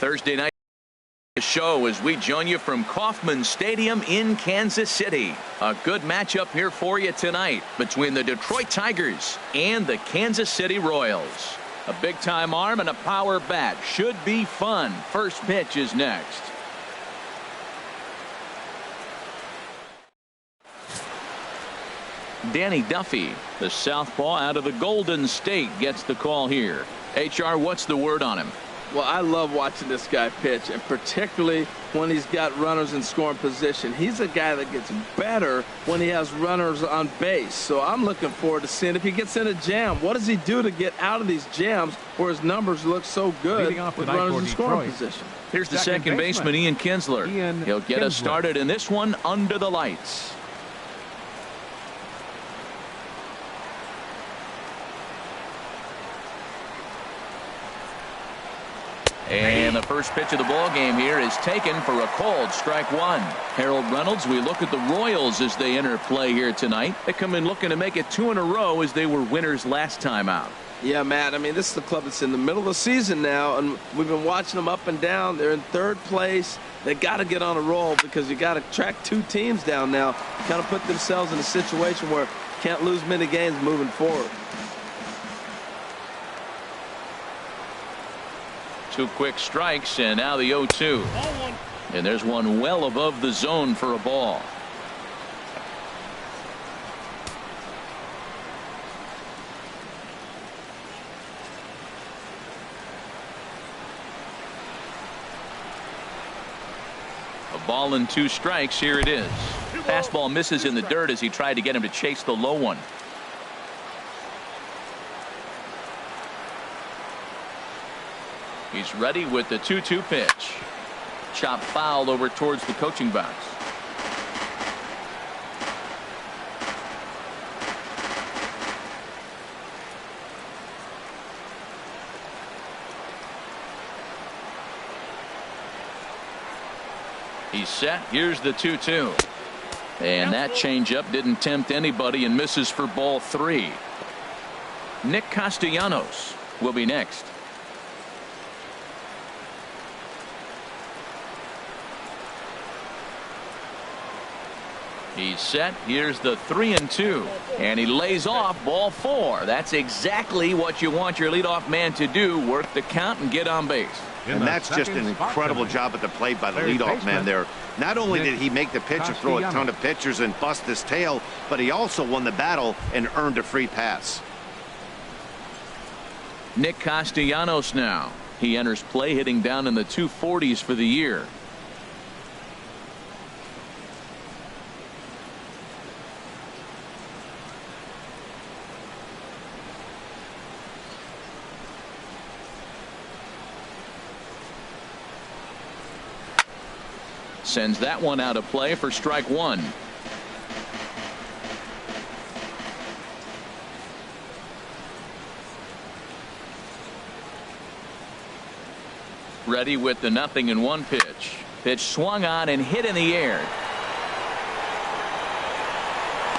Thursday night show as we join you from Kauffman Stadium in Kansas City. A good matchup here for you tonight between the Detroit Tigers and the Kansas City Royals. A big-time arm and a power bat. Should be fun. First pitch is next. Danny Duffy, the southpaw out of the Golden State, gets the call here. HR, what's the word on him? Well, I love watching this guy pitch, and particularly when he's got runners in scoring position. He's a guy that gets better when he has runners on base. So I'm looking forward to seeing if he gets in a jam. What does he do to get out of these jams where his numbers look so good with runners in scoring position? Here's the second baseman, Ian Kinsler. He'll get us started in this one under the lights. And the first pitch of the ball game here is taken for a called strike one. Harold Reynolds, we look at the Royals as they enter play here tonight. They come in looking to make it 2 in a row as they were winners last time out. Yeah, Matt, I mean, this is the club that's in the middle of the season now, and we've been watching them up and down. They're in third place. They got to get on a roll because you got to track 2 teams down now. Kind of put themselves in a situation where can't lose many games moving forward. 2 quick strikes, and now the 0-2. And there's one well above the zone for a ball. A ball and 2 strikes. Here it is. Fastball misses in the dirt as he tried to get him to chase the low one. He's ready with the 2-2 pitch. Chop foul over towards the coaching box. He's set. Here's the 2-2. And that changeup didn't tempt anybody and misses for ball 3. Nick Castellanos will be next. He's set. Here's the 3-2. And he lays off ball 4. That's exactly what you want your leadoff man to do. Work the count and get on base. And that's just an incredible job at the plate by the leadoff man there. Not only did he make the pitch and throw a ton of pitchers and bust his tail, but he also won the battle and earned a free pass. Nick Castellanos now. He enters play hitting down in the 240s for the year. Sends that one out of play for strike 1. Ready with the 0-1 pitch. Pitch swung on and hit in the air.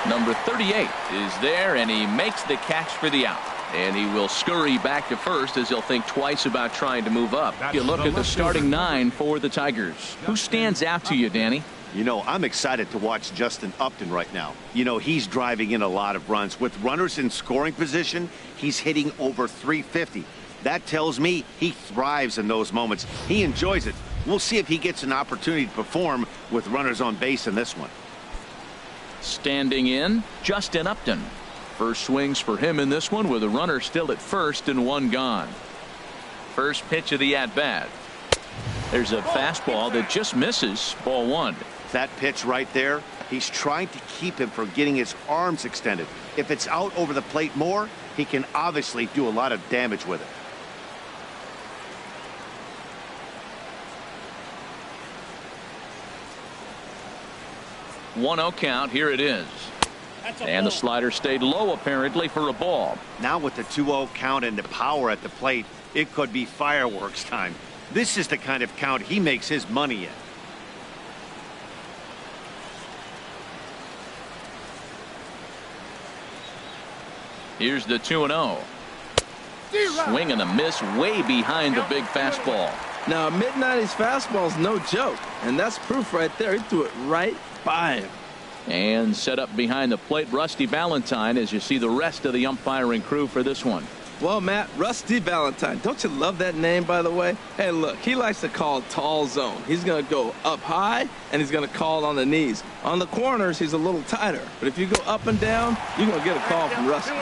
Number 38 is there, and he makes the catch for the out. And he will scurry back to first as he'll think twice about trying to move up. You look at the starting 9 for the Tigers. Who stands out to you, Danny? You know, I'm excited to watch Justin Upton right now. You know, he's driving in a lot of runs. With runners in scoring position, he's hitting over 350. That tells me he thrives in those moments. He enjoys it. We'll see if he gets an opportunity to perform with runners on base in this one. Standing in, Justin Upton. First swings for him in this one with a runner still at first and 1 gone. First pitch of the at-bat. There's a fastball that just misses. Ball 1. That pitch right there, he's trying to keep him from getting his arms extended. If it's out over the plate more, he can obviously do a lot of damage with it. One 0 count. Here it is. And the slider stayed low apparently for a ball. Now with the 2-0 count and the power at the plate, it could be fireworks time. This is the kind of count he makes his money in. Here's the 2-0. Swing and a miss way behind the big fastball. Now, a mid-90s fastball is no joke, and that's proof right there. He threw it right by him. And set up behind the plate, Rusty Valentine, as you see the rest of the umpiring crew for this one. Well, Matt, Rusty Valentine, don't you love that name, by the way? Hey, look, he likes to call tall zone. He's going to go up high, and he's going to call on the knees. On the corners, he's a little tighter. But if you go up and down, you're going to get a call from Rusty.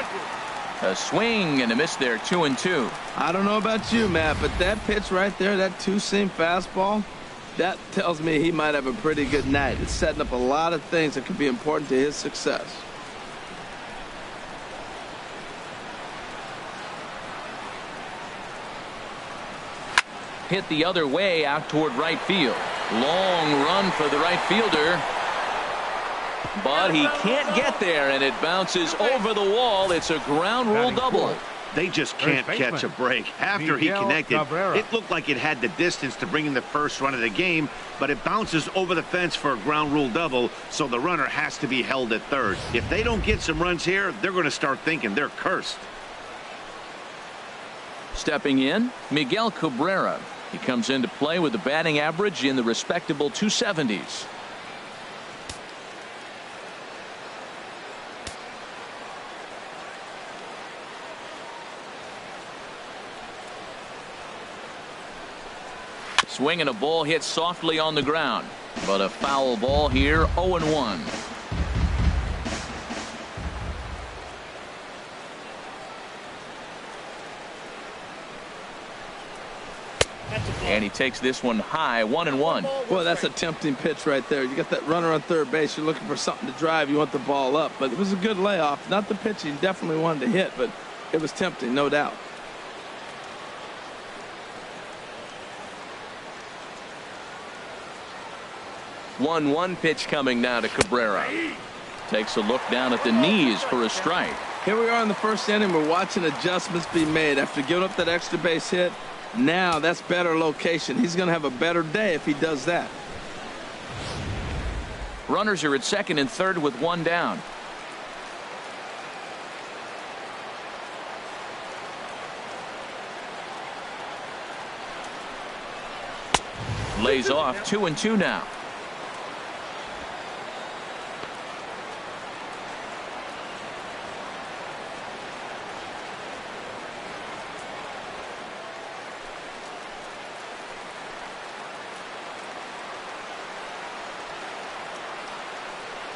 A swing and a miss there, 2-2. I don't know about you, Matt, but that pitch right there, that two-seam fastball, that tells me he might have a pretty good night. It's setting up a lot of things that could be important to his success. Hit the other way out toward right field. Long run for the right fielder. But he can't get there, and it bounces over the wall. It's a ground rule double. They just can't catch a break. After he connected, it looked like it had the distance to bring in the first run of the game, but it bounces over the fence for a ground rule double, so the runner has to be held at third. If they don't get some runs here, they're going to start thinking they're cursed. Stepping in, Miguel Cabrera. He comes into play with a batting average in the respectable 270s. Swing and a ball hit softly on the ground, but a foul ball here, 0-1. And he takes this one high, 1-1. Boy, that's a tempting pitch right there. You got that runner on third base. You're looking for something to drive. You want the ball up. But it was a good layoff. Not the pitch he definitely wanted to hit, but it was tempting, no doubt. One pitch coming now to Cabrera. Takes a look down at the knees for a strike. Here we are in the first inning. We're watching adjustments be made after giving up that extra base hit. Now that's better location. He's going to have a better day if he does that. Runners are at second and third with one down. Lays off, 2-2 now.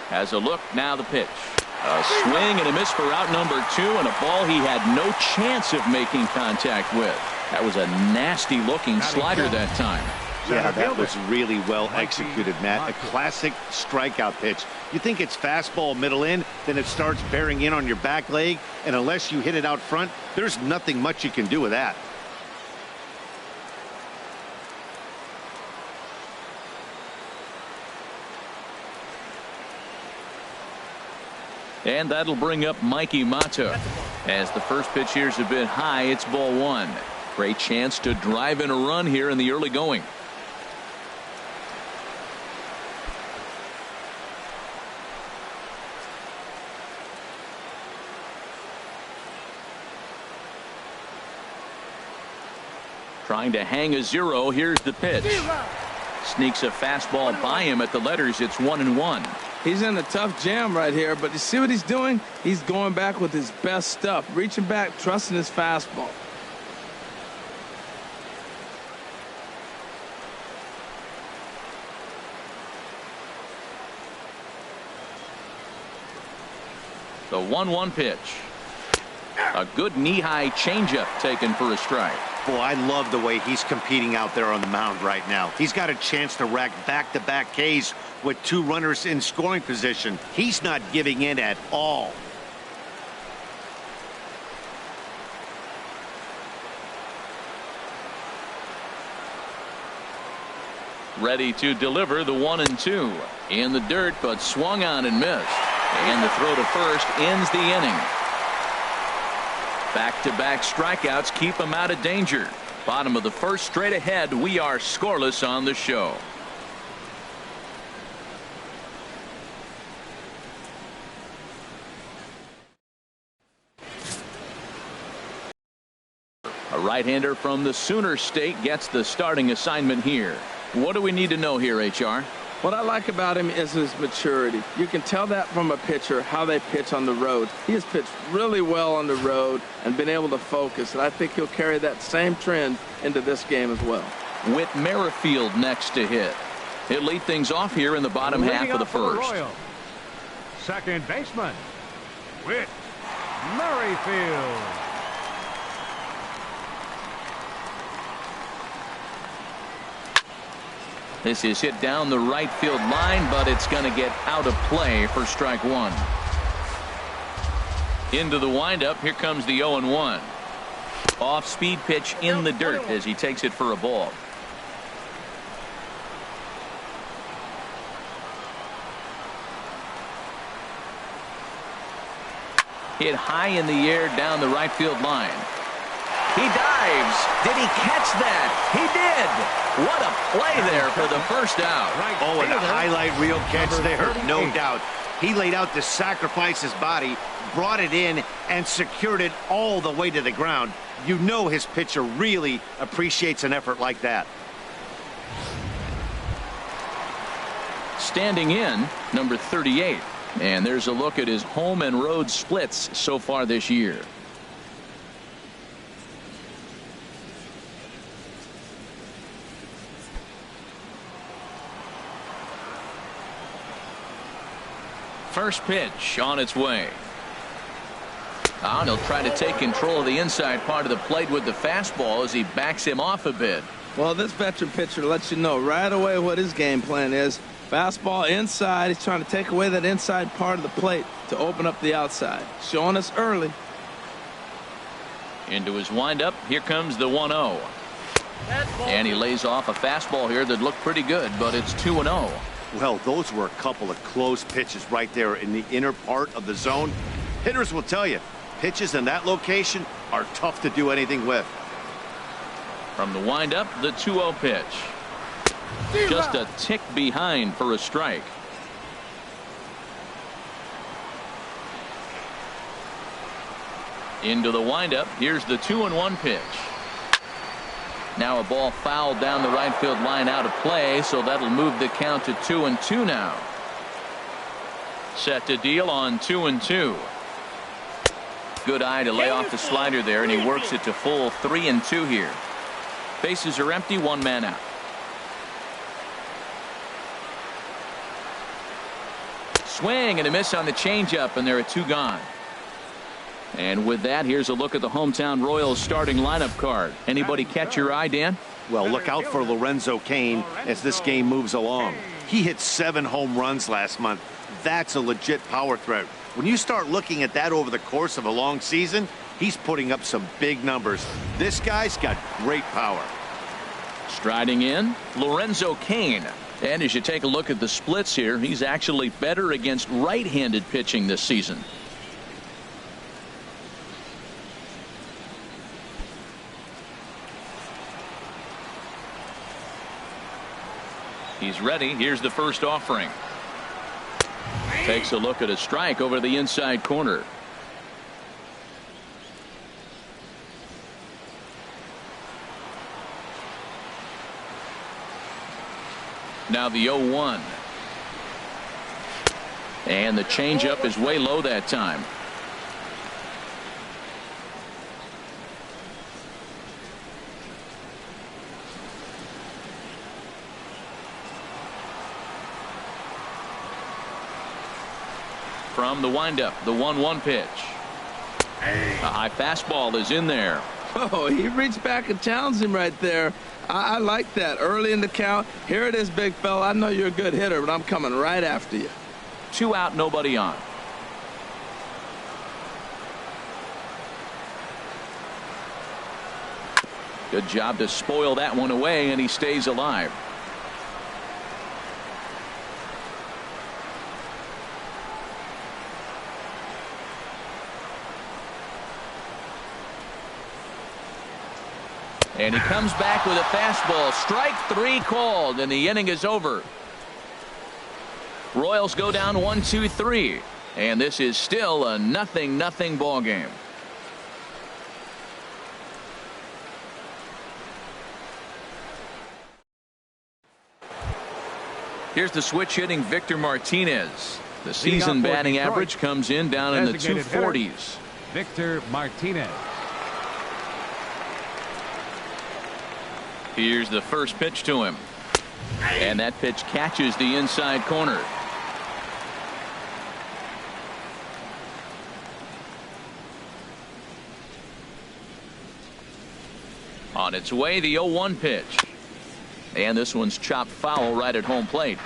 Has a look, now the pitch. A swing and a miss for out number 2, and a ball he had no chance of making contact with. That was a nasty looking slider that time. Yeah, that was really well executed, Matt. A classic strikeout pitch. You think it's fastball middle in, then it starts bearing in on your back leg, and unless you hit it out front, there's nothing much you can do with that. And that'll bring up Mikey Mato. As the first pitch here's a bit high, it's ball 1. Great chance to drive in a run here in the early going. Trying to hang a 0. Here's the pitch. Sneaks a fastball by him at the letters. It's 1-1. He's in a tough jam right here, but you see what he's doing? He's going back with his best stuff, reaching back, trusting his fastball. The 1-1 pitch. A good knee-high changeup taken for a strike. Boy, I love the way he's competing out there on the mound right now. He's got a chance to rack back-to-back Ks with 2 runners in scoring position. He's not giving in at all. Ready to deliver the 1-2. In the dirt, but swung on and missed. And the throw to first ends the inning. Back-to-back strikeouts keep him out of danger. Bottom of the first, straight ahead. We are scoreless on the show. A right-hander from the Sooner State gets the starting assignment here. What do we need to know here, HR? What I like about him is his maturity. You can tell that from a pitcher, how they pitch on the road. He has pitched really well on the road and been able to focus, and I think he'll carry that same trend into this game as well. With Merrifield next to hit. He'll lead things off here in the bottom half of the first. Second baseman, Whit Merrifield. This is hit down the right field line, but it's going to get out of play for strike one. Into the windup. Here comes the 0-1. Off-speed pitch in the dirt as he takes it for a ball. Hit high in the air down the right field line. He dives. Did he catch that? He did. What a play there for the first out. Oh, and a highlight reel catch there, no doubt. He laid out to sacrifice his body, brought it in, and secured it all the way to the ground. You know his pitcher really appreciates an effort like that. Standing in, number 38. And there's a look at his home and road splits so far this year. First pitch on its way. He'll try to take control of the inside part of the plate with the fastball as he backs him off a bit. Well, this veteran pitcher lets you know right away what his game plan is. Fastball inside. He's trying to take away that inside part of the plate to open up the outside. Showing us early. Into his windup. Here comes the 1-0. And he lays off a fastball here that looked pretty good, but it's 2-0. Well, those were a couple of close pitches right there in the inner part of the zone. Hitters will tell you, pitches in that location are tough to do anything with. From the windup, the 2-0 pitch. Just a tick behind for a strike. Into the windup. Here's the 2-1 pitch. Now a ball fouled down the right field line out of play, so that'll move the count to 2-2 now. Set to deal on 2-2. Good eye to lay off the slider there, and he works it to full 3-2 here. Bases are empty, one man out. Swing and a miss on the changeup, and there are two gone. And with that, here's a look at the hometown Royals starting lineup card. Anybody catch your eye, Dan? Well, look out for Lorenzo Cain as this game moves along. He hit 7 home runs last month. That's a legit power threat. When you start looking at that over the course of a long season, he's putting up some big numbers. This guy's got great power. Striding in, Lorenzo Cain. And as you take a look at the splits here, he's actually better against right-handed pitching this season. He's ready. Here's the first offering. Takes a look at a strike over the inside corner. Now the 0-1. And the changeup is way low that time. From the windup, the 1-1 pitch. A high fastball is in there. Oh, he reached back and challenged him right there. I like that early in the count. Here it is, big fella. I know you're a good hitter, but I'm coming right after you. 2 out, nobody on. Good job to spoil that one away, and he stays alive. And he comes back with a fastball. Strike 3 called, and the inning is over. Royals go down 1-2-3, and this is still a 0-0 ball game. Here's the switch hitting Victor Martinez. The Leading season off for batting Detroit, average comes in down in the designated 240s. hitter, Victor Martinez. Here's the first pitch to him. And that pitch catches the inside corner. On its way, the 0-1 pitch. And this one's chopped foul right at home plate.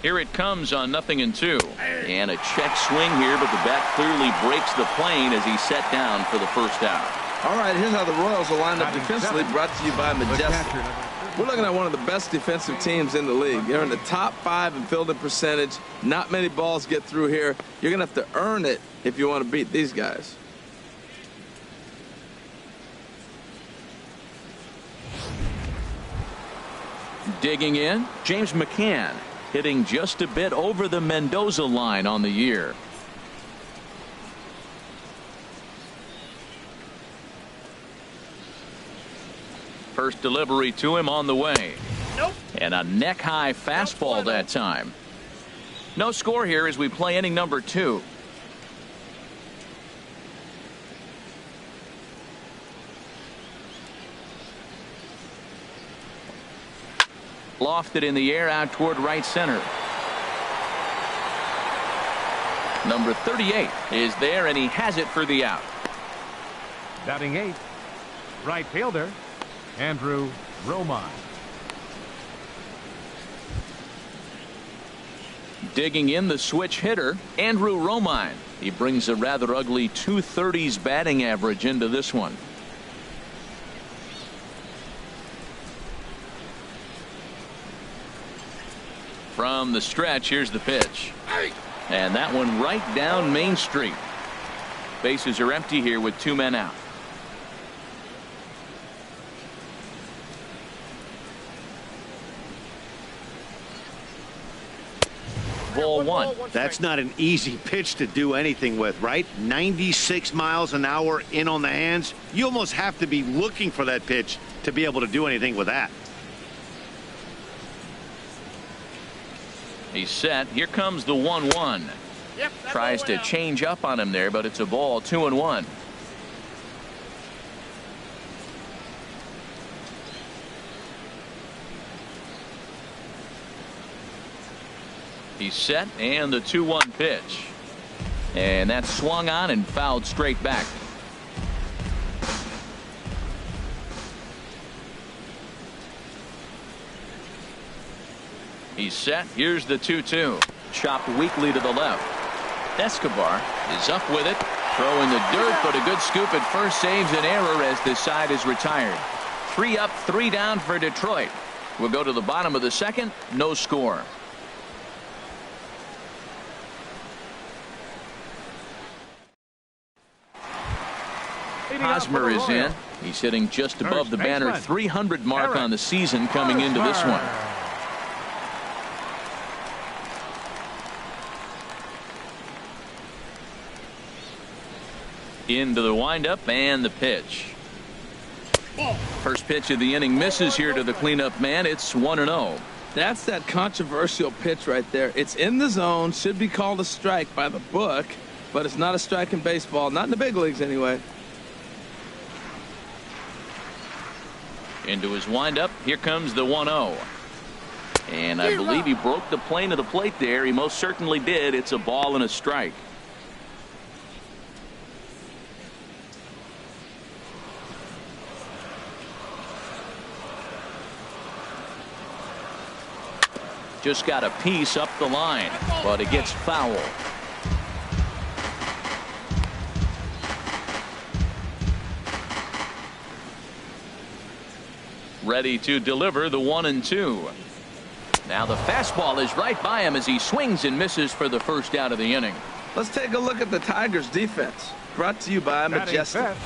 Here it comes on 0-2. And a check swing here, but the bat clearly breaks the plane as he's set down for the first out. All right, here's how the Royals will line up defensively, brought to you by Majestic. We're looking at one of the best defensive teams in the league. They're in the top 5 in fielding percentage. Not many balls get through here. You're going to have to earn it if you want to beat these guys. Digging in, James McCann, hitting just a bit over the Mendoza line on the year. First delivery to him on the way. Nope. And a neck-high fastball that time. No score here as we play inning number 2. Lofted in the air out toward right center. Number 38 is there, and he has it for the out. Batting 8th, right fielder, Andrew Romine. Digging in, the switch hitter, Andrew Romine. He brings a rather ugly 230s batting average into this one. From the stretch, here's the pitch. And that one right down Main Street. Bases are empty here with 2 men out. Ball 1. That's not an easy pitch to do anything with, right? 96 miles an hour in on the hands. You almost have to be looking for that pitch to be able to do anything with that. He's set. Here comes the 1-1. Yep, Tries to change up on him there, but it's a ball. 2-1. He's set, and the 2-1 pitch. And that's swung on and fouled straight back. He's set. Here's the 2-2. Chopped weakly to the left. Escobar is up with it. Throw in the dirt, but a good scoop at first saves an error as this side is retired. 3 up, 3 down for Detroit. We'll go to the bottom of the second. No score. Hosmer is in. He's hitting just above the banner 300 mark on the season coming into this one. Into the windup and the pitch. First pitch of the inning misses here to the cleanup man. It's 1-0. That's that controversial pitch right there. It's in the zone, should be called a strike by the book, but it's not a strike in baseball, not in the big leagues anyway. Into his windup. Here comes the 1-0. And I believe he broke the plane of the plate there. He most certainly did. It's a ball and a strike. Just got a piece up the line, but it gets foul. Ready to deliver the 1-2. Now the fastball is right by him as he swings and misses for the first out of the inning. Let's take a look at the Tigers defense, brought to you by Majestic.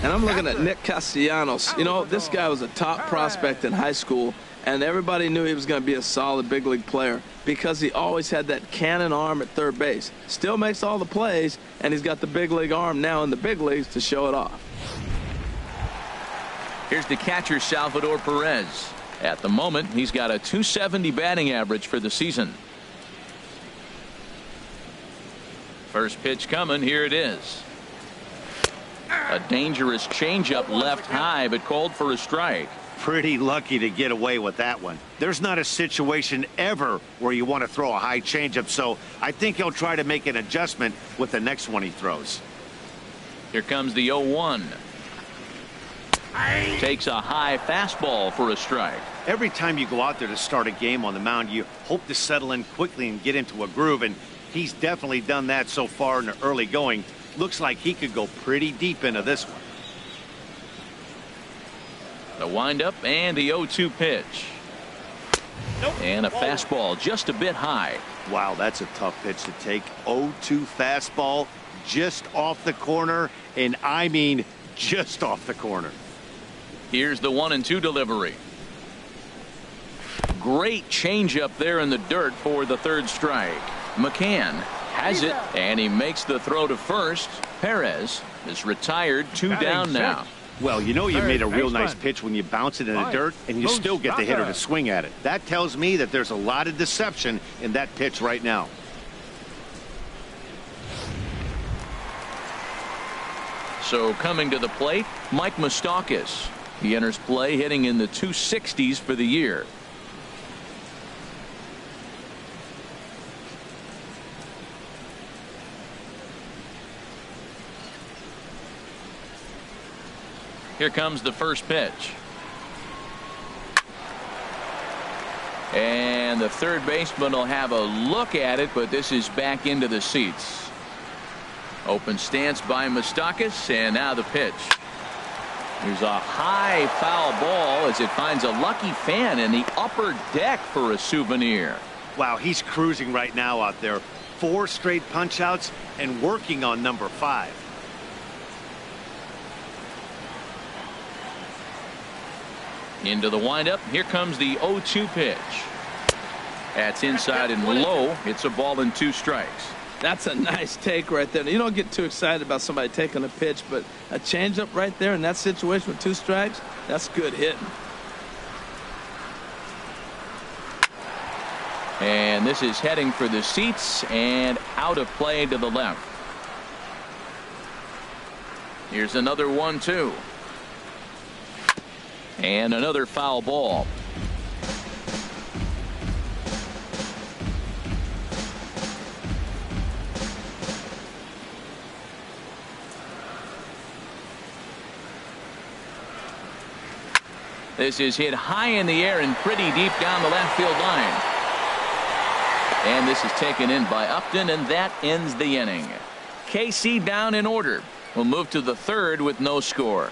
And I'm looking at Nick Castellanos. You know, this guy was a top prospect in high school, and everybody knew he was going to be a solid big league player because he always had that cannon arm at third base. Still makes all the plays, and he's got the big league arm now in the big leagues to show it off. Here's the catcher, Salvador Perez. At the moment, he's got a .270 batting average for the season. First pitch coming. Here it is. A dangerous changeup left high, but called for a strike. Pretty lucky to get away with that one. There's not a situation ever where you want to throw a high changeup, so I think he'll try to make an adjustment with the next one he throws. Here comes the 0-1. Takes a high fastball for a strike. Every time you go out there to start a game on the mound, you hope to settle in quickly and get into a groove, and he's definitely done that so far in the early going. Looks like he could go pretty deep into this one. The windup and the 0-2 pitch. And a fastball just a bit high. Wow, that's a tough pitch to take. 0-2 fastball just off the corner, and I mean just off the corner. Here's the 1-2 delivery. Great changeup there in the dirt for the third strike. McCann has it, and he makes the throw to first. Perez is retired, 2 down now. Well, you know you made a real nice pitch when you bounce it in the dirt and you still get the hitter to swing at it. That tells me that there's a lot of deception in that pitch right now. So coming to the plate, Mike Moustakas. He enters play hitting in the 260s for the year. Here comes the first pitch. And the third baseman will have a look at it, but this is back into the seats. Open stance by Moustakas, and now the pitch. There's a high foul ball as it finds a lucky fan in the upper deck for a souvenir. Wow, he's cruising right now out there. 4 straight punch outs and working on number 5. Into the windup. Here comes the 0-2 pitch. That's inside and low. It's a ball and 2 strikes. That's a nice take right there. You don't get too excited about somebody taking a pitch, but a changeup right there in that situation with 2 strikes, that's good hitting. And this is heading for the seats and out of play to the left. Here's another 1-2. And another foul ball. This is hit high in the air and pretty deep down the left field line. And this is taken in by Upton, and that ends the inning. KC down in order. We'll move to the third with no score.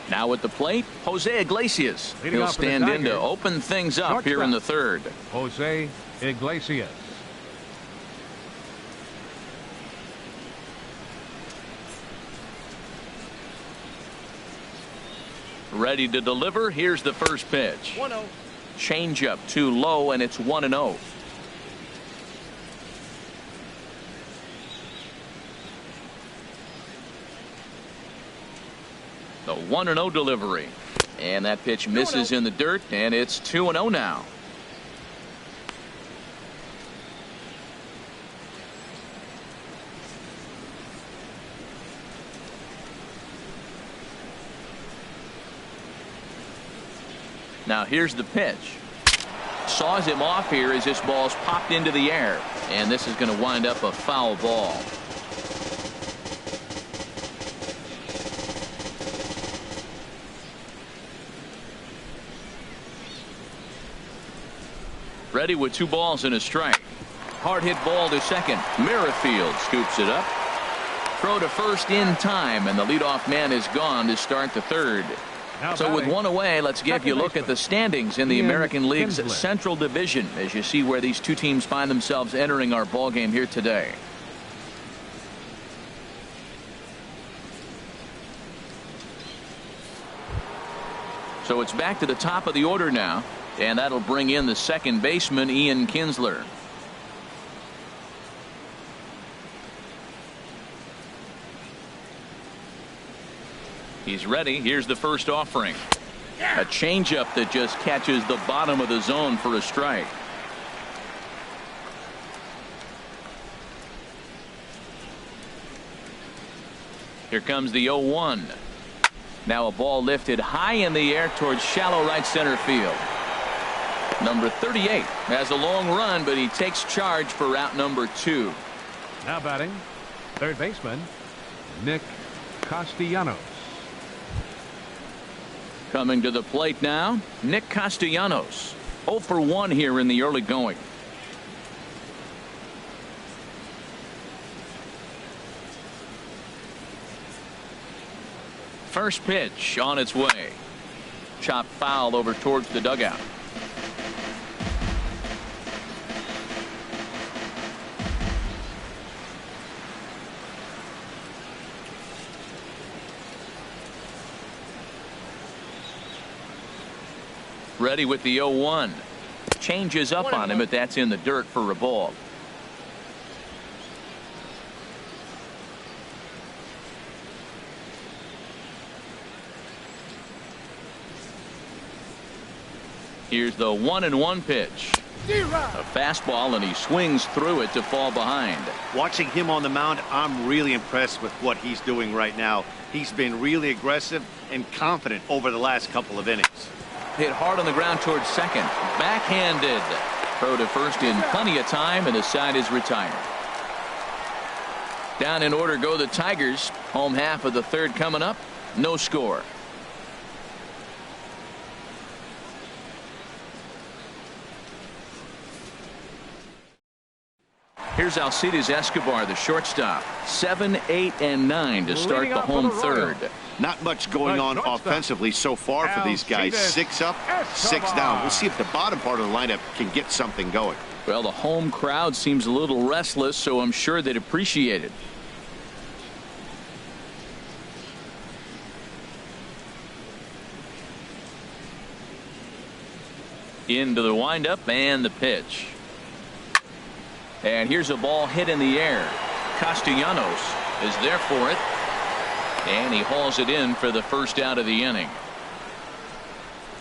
Now at the plate, Jose Iglesias. He'll stand in to open things up here in the third. Jose Iglesias. Ready to deliver. Here's the first pitch. 1-0. Changeup too low, and it's 1-0. The 1-0 delivery. And that pitch misses in the dirt, and it's 2-0 now. Now here's the pitch. Saws him off here as this ball's popped into the air. And this is going to wind up a foul ball. Ready with 2 balls and a strike. Hard hit ball to second. Merrifield scoops it up. Throw to first in time, and the leadoff man is gone to start the third. So with one away, let's give you a look at the standings in the American League's Central Division as you see where these two teams find themselves entering our ball game here today. So it's back to the top of the order now, and that'll bring in the second baseman, Ian Kinsler. He's ready. Here's the first offering. A changeup that just catches the bottom of the zone for a strike. Here comes the 0-1. Now a ball lifted high in the air towards shallow right center field. Number 38 has a long run, but he takes charge for route number 2. Now batting, third baseman, Nick Castellanos. Coming to the plate now, Nick Castellanos. 0 for 1 here in the early going. First pitch on its way. Chopped foul over towards the dugout. Ready with the 0-1. Changes up on him, but that's in the dirt for a ball. Here's the 1-1 pitch. A fastball, and he swings through it to fall behind. Watching him on the mound, I'm really impressed with what he's doing right now. He's been really aggressive and confident over the last couple of innings. Hit hard on the ground towards second. Backhanded. Throw to first in plenty of time, and the side is retired. Down in order go the Tigers. Home half of the third coming up. No score. Here's Alcides Escobar, the shortstop. 7, 8, and 9 to start the home third. Not much going on offensively so far for these guys. 6 up, 6 down. We'll see if the bottom part of the lineup can get something going. Well, the home crowd seems a little restless, so I'm sure they'd appreciate it. Into the windup and the pitch. And here's a ball hit in the air. Castellanos is there for it. And he hauls it in for the first out of the inning.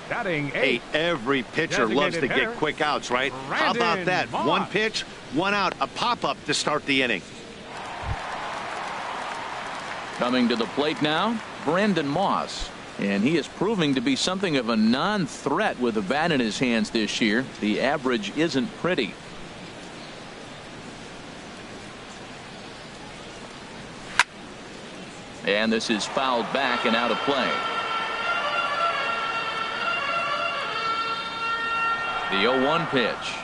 Batting hey, every pitcher loves to get quick outs, right? How about that? Moss. 1 pitch, 1 out, a pop-up to start the inning. Coming to the plate now, Brandon Moss. And he is proving to be something of a non-threat with a bat in his hands this year. The average isn't pretty. And this is fouled back and out of play. The 0-1 pitch.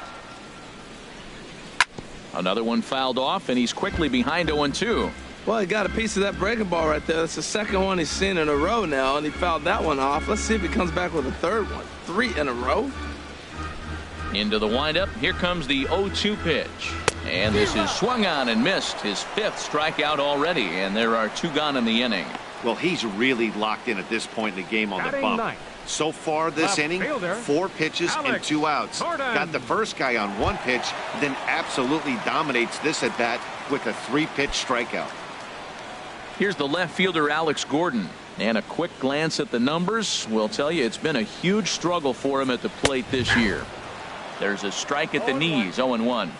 Another one fouled off, and he's quickly behind 0-2. Well, he got a piece of that breaking ball right there. That's the second one he's seen in a row now, and he fouled that one off. Let's see if he comes back with a third one. 3 in a row. Into the windup. Here comes the 0-2 pitch. And this is swung on and missed. His 5th strikeout already, and there are 2 gone in the inning. Well, he's really locked in at this point in the game on the bump. So far this inning, 4 pitches and 2 outs. Got the first guy on 1 pitch, then absolutely dominates this at bat with a 3-pitch strikeout. Here's the left fielder, Alex Gordon. And a quick glance at the numbers will tell you it's been a huge struggle for him at the plate this year. There's a strike at the knees, 0-1.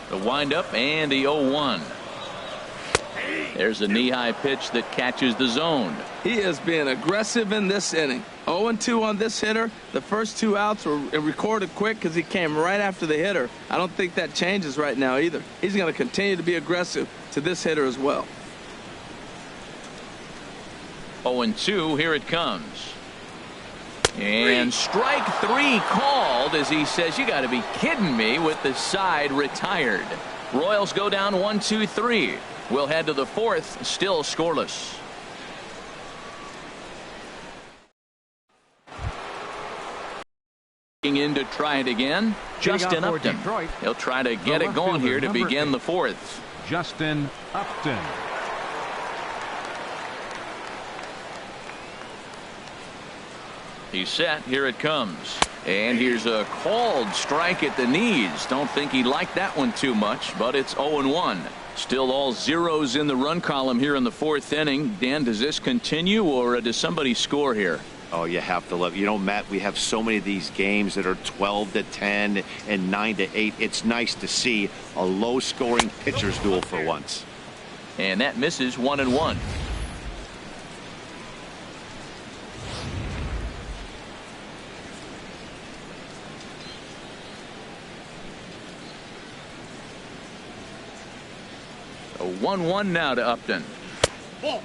The windup and the 0-1. There's a knee-high pitch that catches the zone. He is being aggressive in this inning. 0-2 on this hitter. The first 2 outs were recorded quick because he came right after the hitter. I don't think that changes right now either. He's going to continue to be aggressive to this hitter as well. 0-2, here it comes. And strike 3 called as he says, you got to be kidding me, with the side retired. Royals go down 1-2-3. We'll head to the 4th, still scoreless. In to try it again, Justin Upton. Detroit, He'll try to get it going here to begin the 4th. Justin Upton. He's set. Here it comes. And here's a called strike at the knees. Don't think he liked that one too much, but it's 0-1. Still all zeros in the run column here in the 4th inning. Dan, does this continue, or does somebody score here? Oh, you have to love. You know, Matt, we have so many of these games that are 12-10 and 9-8. It's nice to see a low-scoring pitcher's duel for once. And that misses 1-1. A 1-1 now to Upton.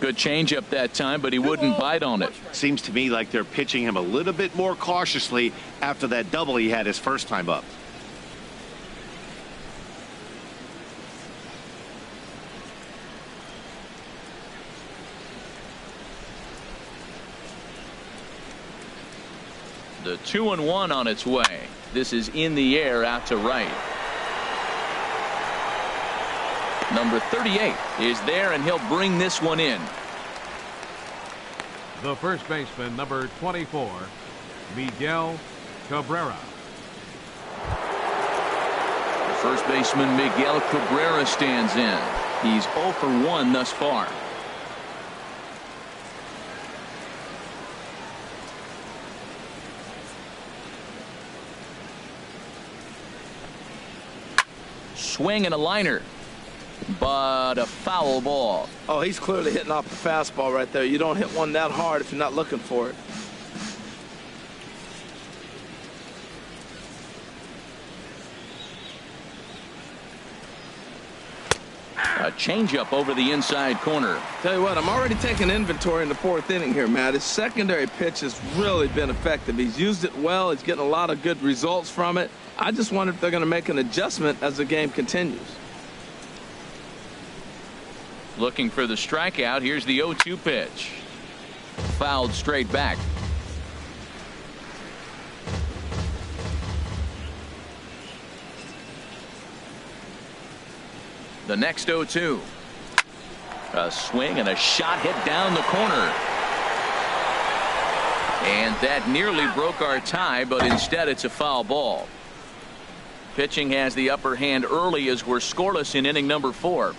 Good changeup that time, but he wouldn't bite on it. Seems to me like they're pitching him a little bit more cautiously after that double he had his first time up. The 2-1 on its way. This is in the air out to right. Number 38 is there, and he'll bring this one in. The first baseman, number 24, Miguel Cabrera. The first baseman, Miguel Cabrera, stands in. He's 0 for 1 thus far. Swing and a liner, but a foul ball. Oh, he's clearly hitting off the fastball right there. You don't hit one that hard if you're not looking for it. A changeup over the inside corner. Tell you what, I'm already taking inventory in the 4th inning here, Matt. His secondary pitch has really been effective. He's used it well. He's getting a lot of good results from it. I just wonder if they're going to make an adjustment as the game continues. Looking for the strikeout. Here's the 0-2 pitch. Fouled straight back. The next 0-2. A swing and a shot hit down the corner. And that nearly broke our tie, but instead it's a foul ball. Pitching has the upper hand early as we're scoreless in inning number 4.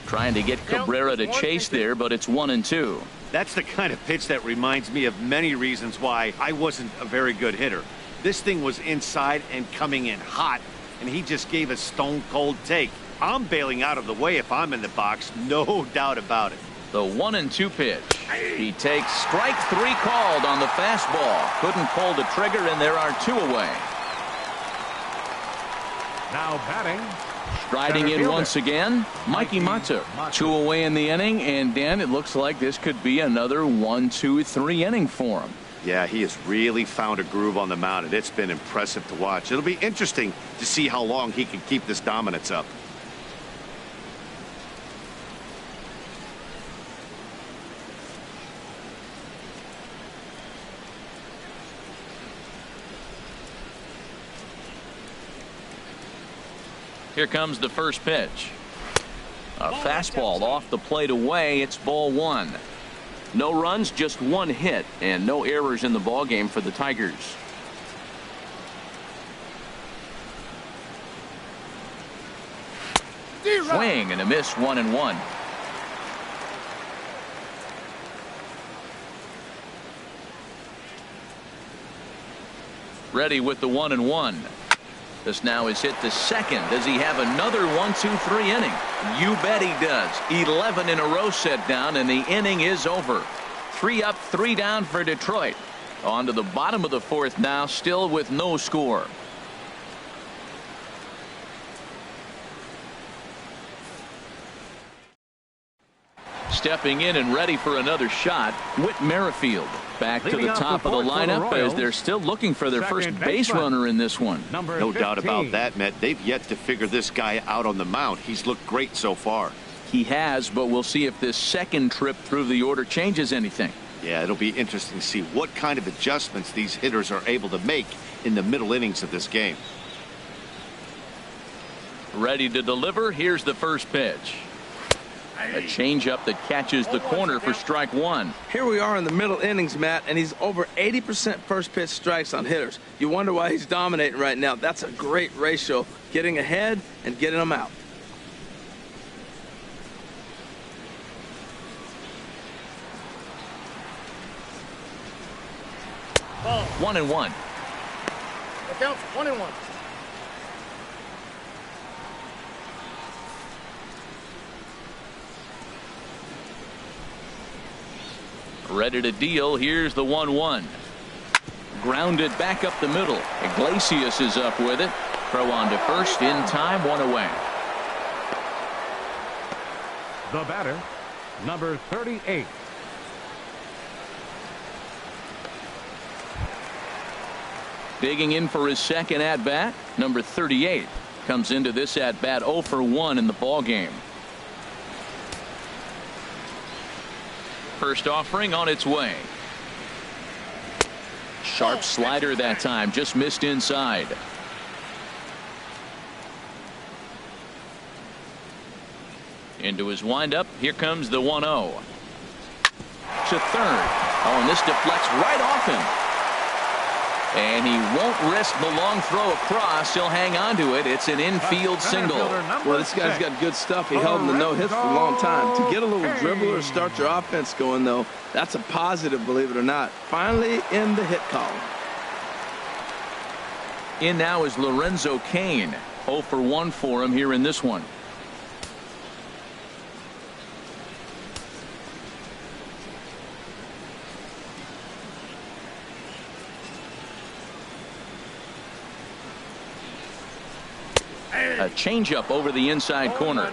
Trying to get Cabrera to chase there, but it's 1-2. That's the kind of pitch that reminds me of many reasons why I wasn't a very good hitter. This thing was inside and coming in hot, and he just gave a stone-cold take. I'm bailing out of the way if I'm in the box, no doubt about it. The 1-2 pitch. He takes strike 3 called on the fastball. Couldn't pull the trigger, and there are 2 away. Now batting. Striding in once again, Mikey Mata. 2 away in the inning, and Dan, it looks like this could be another 1-2-3 inning for him. Yeah, he has really found a groove on the mound, and it's been impressive to watch. It'll be interesting to see how long he can keep this dominance up. Here comes the first pitch. A fastball off the plate away. It's ball 1. No runs, just 1 hit, and no errors in the ball game for the Tigers. Swing and a miss, 1-1. Ready with the 1-1. This now is hit to second. Does he have another 1-2-3 inning? You bet he does. 11 in a row set down, and the inning is over. 3 up, 3 down for Detroit. On to the bottom of the 4th now, still with no score. Stepping in and ready for another shot, Whit Merrifield. Back to the top of the lineup as they're still looking for their first base runner in this one. No doubt about that, Matt. They've yet to figure this guy out on the mound. He's looked great so far. He has, but we'll see if this second trip through the order changes anything. Yeah, it'll be interesting to see what kind of adjustments these hitters are able to make in the middle innings of this game. Ready to deliver. Here's the first pitch. A changeup that catches the corner for strike one. Here we are in the middle innings, Matt, and he's over 80% first pitch strikes on hitters. You wonder why he's dominating right now. That's a great ratio, getting ahead and getting them out. Ball. 1-1. The count's 1-1. Ready to deal. Here's the 1-1. Grounded back up the middle. Iglesias is up with it. Throw on to first in time. One away. The batter, number 38. Digging in for his second at bat. Number 38 comes into this at bat 0 for 1 in the ball game. First offering on its way. Sharp slider that time, just missed inside. Into his windup. Here comes the 1-0 to third. Oh, and this deflects right off him. And he won't risk the long throw across. He'll hang on to it. It's an infield single. Well, this guy's got good stuff. He held him to no hits for a long time. To get a little dribbler, start your offense going, though, that's a positive, believe it or not. Finally in the hit column. In now is Lorenzo Cain. 0 for 1 for him here in this one. A changeup over the inside corner.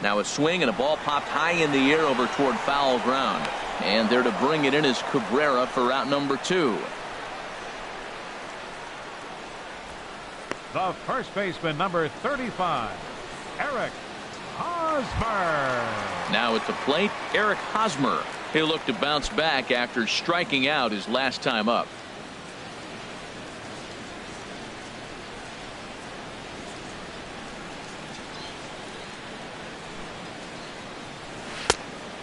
Now a swing and a ball popped high in the air over toward foul ground. And there to bring it in is Cabrera for out number 2. The first baseman, number 35, Eric Hosmer. Now at the plate, Eric Hosmer. He'll look to bounce back after striking out his last time up.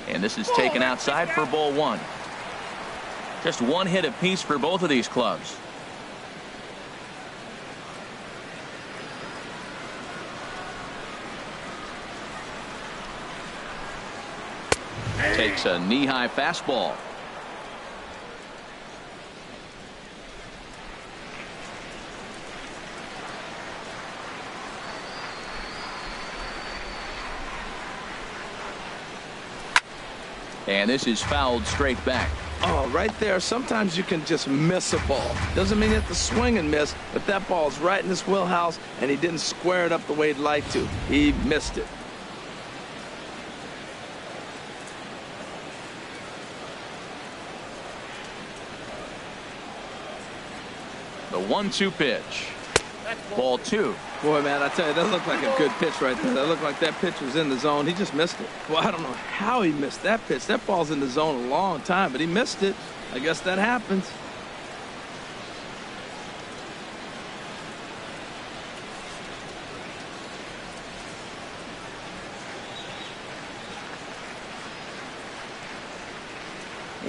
And this is taken outside for ball 1. Just one hit apiece for both of these clubs. Takes a knee-high fastball. And this is fouled straight back. Oh, right there. Sometimes you can just miss a ball. Doesn't mean you have to swing and miss, but that ball's right in his wheelhouse, and he didn't square it up the way he'd like to. He missed it. The 1-2 pitch. Ball 2. Boy, man, I tell you, that looked like a good pitch right there. That looked like that pitch was in the zone. He just missed it. Well, I don't know how he missed that pitch. That ball's in the zone a long time, but he missed it. I guess that happens.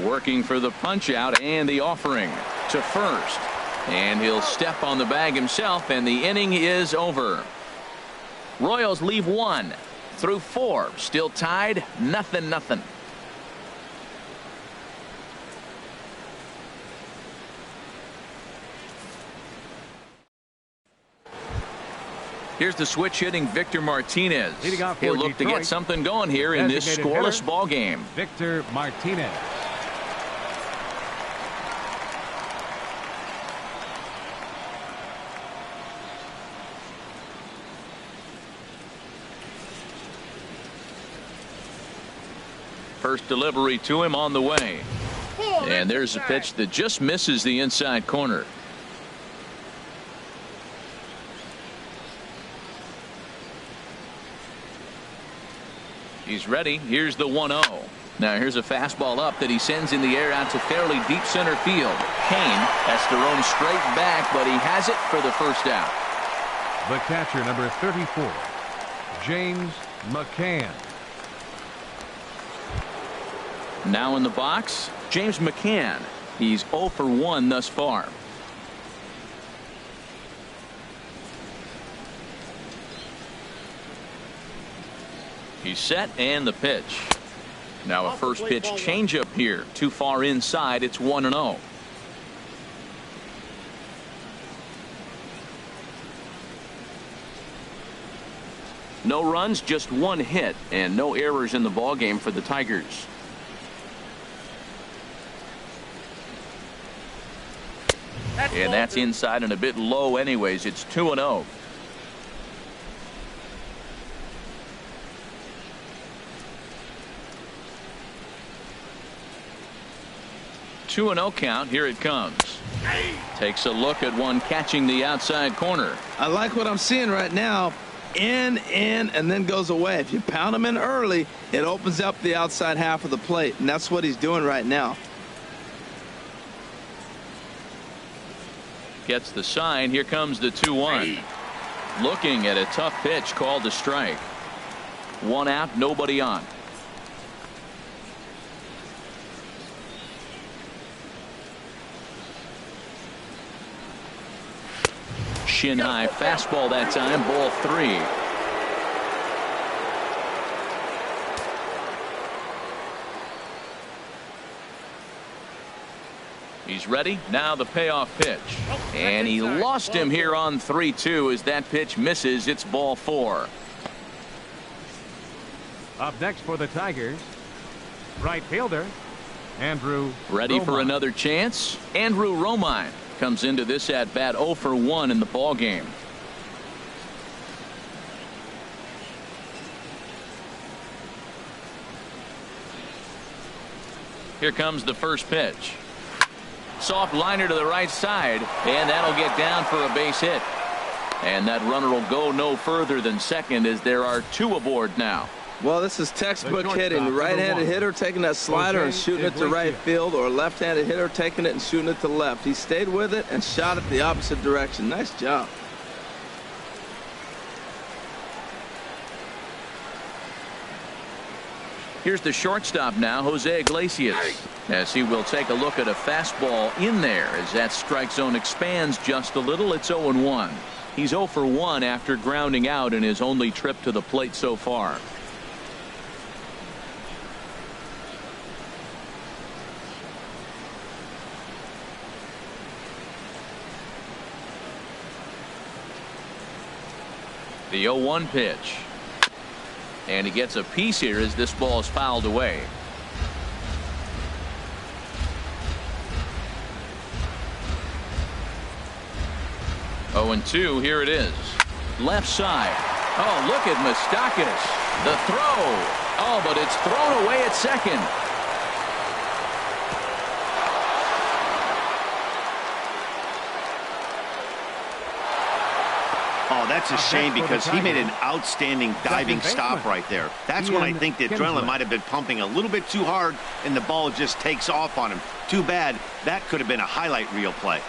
Working for the punch out and the offering to first. And he'll step on the bag himself, and the inning is over. Royals leave 1 through 4. Still tied, 0-0. Here's the switch hitting Victor Martinez. Leading off for He'll look to Detroit, get something going here in this designated scoreless hitter, ball game. Victor Martinez. First delivery to him on the way. And there's a pitch that just misses the inside corner. He's ready. Here's the 1-0. Now here's a fastball up that he sends in the air out to fairly deep center field. Kane has to roam straight back, but he has it for the first out. The catcher, number 34, James McCann. Now in the box, James McCann. He's 0 for 1 thus far. He's set and the pitch. Now a first pitch changeup here. Too far inside. It's 1-0. No runs, just one hit, and no errors in the ballgame for the Tigers. And that's inside and a bit low anyways. It's 2-0. Two and 0 count. Here it comes. Takes a look at one catching the outside corner. I like what I'm seeing right now. In, and then goes away. If you pound him in early, it opens up the outside half of the plate, and that's what he's doing right now. Gets the sign. Here comes the 2-1. Looking at a tough pitch called a strike. One out, nobody on. Shin high fastball that time. Ball 3. He's ready. Now the payoff pitch. And he lost him here on 3-2 as that pitch misses. It's ball 4. Up next for the Tigers, right fielder Andrew Ready for Romine. another chance. Andrew Romine comes into this at bat 0 for 1 in the ball game. Here comes the first pitch. Soft liner to the right side, and that'll get down for a base hit. And that runner will go no further than second as there are 2 aboard now. Well, this is textbook hitting. Right-handed hitter taking that slider and shooting it to right field, or left-handed hitter taking it and shooting it to left. He stayed with it and shot it the opposite direction. Nice job. Here's the shortstop now, Jose Iglesias, as he will take a look at a fastball in there as that strike zone expands just a little. It's 0-1. He's 0 for 1 after grounding out in his only trip to the plate so far. The 0-1 pitch. And he gets a piece here as this ball is fouled away. Oh, and 2. Here it is. Left side. Oh, look at Moustakas. The throw. Oh, but it's thrown away at second. Oh, that's a shame because he made an outstanding diving stop right there. That's when I think the adrenaline might have been pumping a little bit too hard and the ball just takes off on him. Too bad. That could have been a highlight reel play.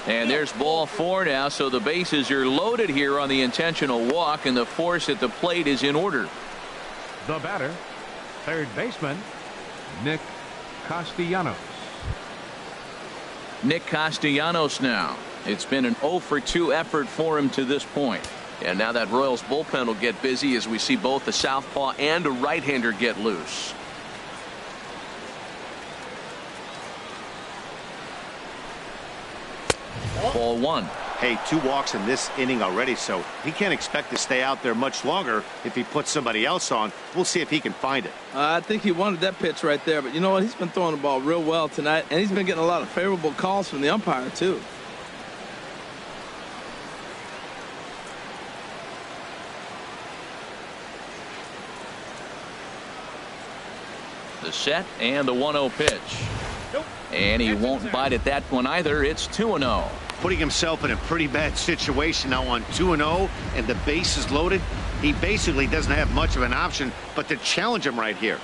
And there's ball 4 now, so the bases are loaded here on the intentional walk, and the force at the plate is in order. The batter, third baseman Nick Castellanos. Nick Castellanos now. It's been an 0 for 2 effort for him to this point. And now that Royals bullpen will get busy as we see both the southpaw and a right-hander get loose. Ball 1. Hey, 2 walks in this inning already, so he can't expect to stay out there much longer if he puts somebody else on. We'll see if he can find it. I think he wanted that pitch right there, but you know what? He's been throwing the ball real well tonight, and he's been getting a lot of favorable calls from the umpire, too. The set and the 1-0 pitch. And he won't bite at that one either. It's 2-0. Putting himself in a pretty bad situation now on 2-0 and the base is loaded. He basically doesn't have much of an option but to challenge him right here.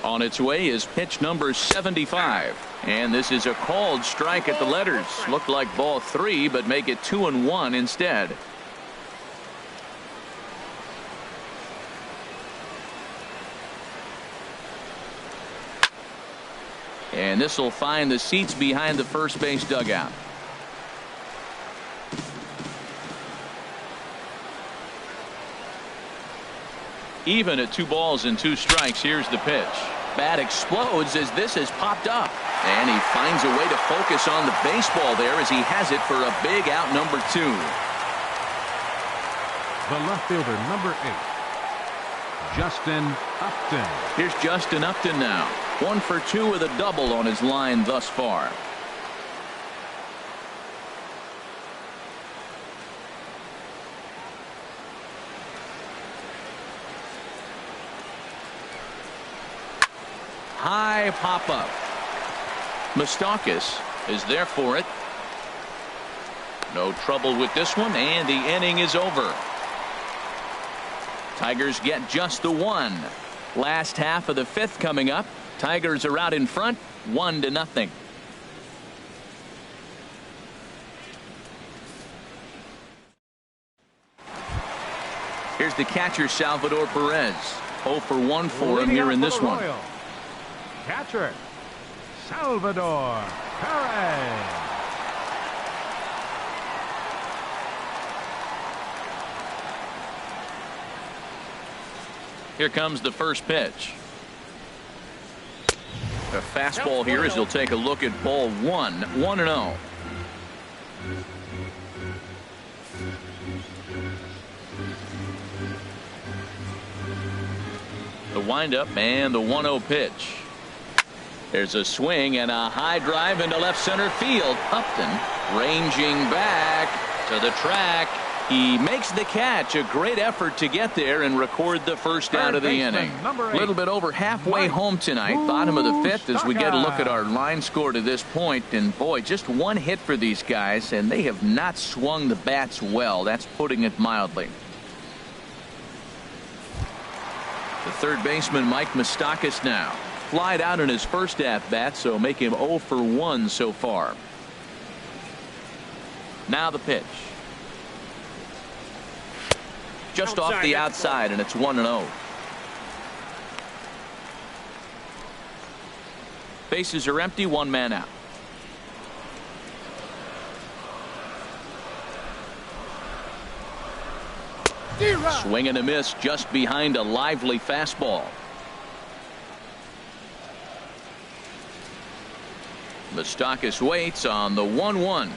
On its way is pitch number 75. And this is a called strike at the letters. Looked like ball 3, but make it 2-1 instead. And this will find the seats behind the first base dugout. Even at 2 balls and 2 strikes. Here's the pitch. Bat explodes as this has popped up. And he finds a way to focus on the baseball there as he has it for a big out number 2. The left fielder, number 8, Justin Upton. Here's Justin Upton now. 1 for 2 with a double on his line thus far. High pop up. Moustakas is there for it. No trouble with this one, and the inning is over. Tigers get just the 1. Last half of the 5th coming up. Tigers are out in front 1-0. Here's the catcher, Salvador Perez. 0 for 1 for him here in this one. Catcher, Salvador Perez. Here comes the first pitch. A fastball here as he'll take a look at ball 1. 1-0. The windup and the 1-0 pitch. There's a swing and a high drive into left center field. Upton ranging back to the track. He makes the catch. A great effort to get there and record the first out of the inning. A little bit over halfway home tonight. Bottom of the 5th as we get a look at our line score to this point. And boy, just 1 hit for these guys, and they have not swung the bats well. That's putting it mildly. The third baseman, Mike Moustakas, now flied out in his first at-bat, so make him 0 for 1 so far. Now the pitch. Just off the outside, and it's 1-0. Bases are empty, 1 man out. Swing and a miss just behind a lively fastball. Moustakas waits on the 1-1.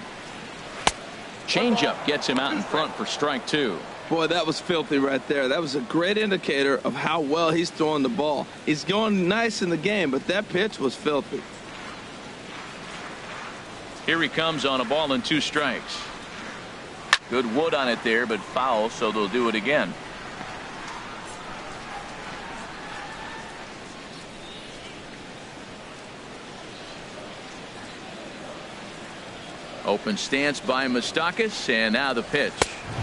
Changeup gets him out in front for strike 2. Boy, that was filthy right there. That was a great indicator of how well he's throwing the ball. He's going nice in the game, but that pitch was filthy. Here he comes on a ball and 2 strikes. Good wood on it there, but foul, so they'll do it again. Open stance by Moustakas, and now the pitch.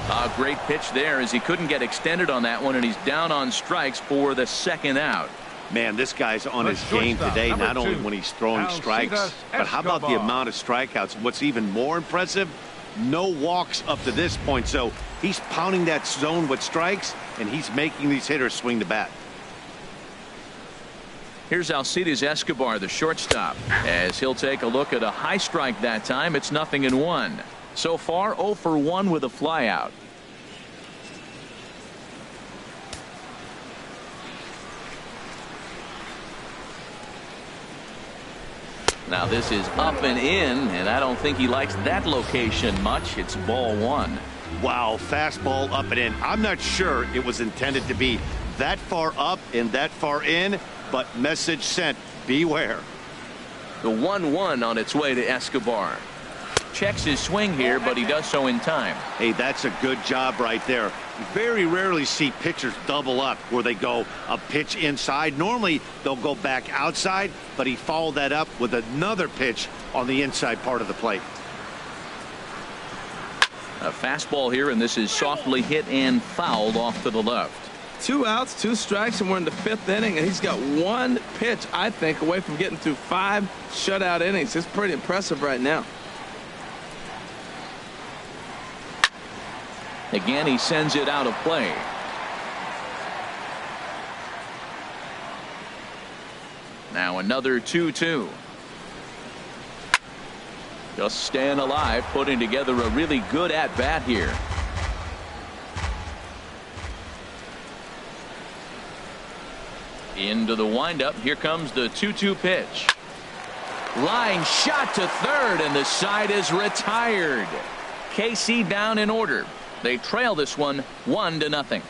A great pitch there as he couldn't get extended on that one, and he's down on strikes for the 2nd out. Man, this guy's on his game today, not only when he's throwing strikes, but how about the amount of strikeouts? What's even more impressive, No walks up to this point, so he's pounding that zone with strikes, and he's making these hitters swing the bat. Here's Alcides Escobar, the shortstop, as he'll take a look at a high strike that time. It's 0-1. So far, 0 for 1 with a flyout. Now this is up and in, and I don't think he likes that location much. It's ball 1. Wow, fastball up and in. I'm not sure it was intended to be that far up and that far in, but message sent, beware. The 1-1 on its way to Escobar. Checks his swing here, but he does so in time. Hey, that's a good job right there. You very rarely see pitchers double up where they go a pitch inside. Normally they'll go back outside, but he followed that up with another pitch on the inside part of the plate. A fastball here, and this is softly hit and fouled off to the left. 2 outs, 2 strikes, and we're in the 5th inning, and he's got 1 pitch, I think, away from getting through 5 shutout innings. It's pretty impressive right now. Again, he sends it out of play. Now another 2-2. Just staying alive, putting together a really good at-bat here. Into the windup. Here comes the 2-2 pitch. Line shot to third, and the side is retired. KC down in order. They trail this one 1-0.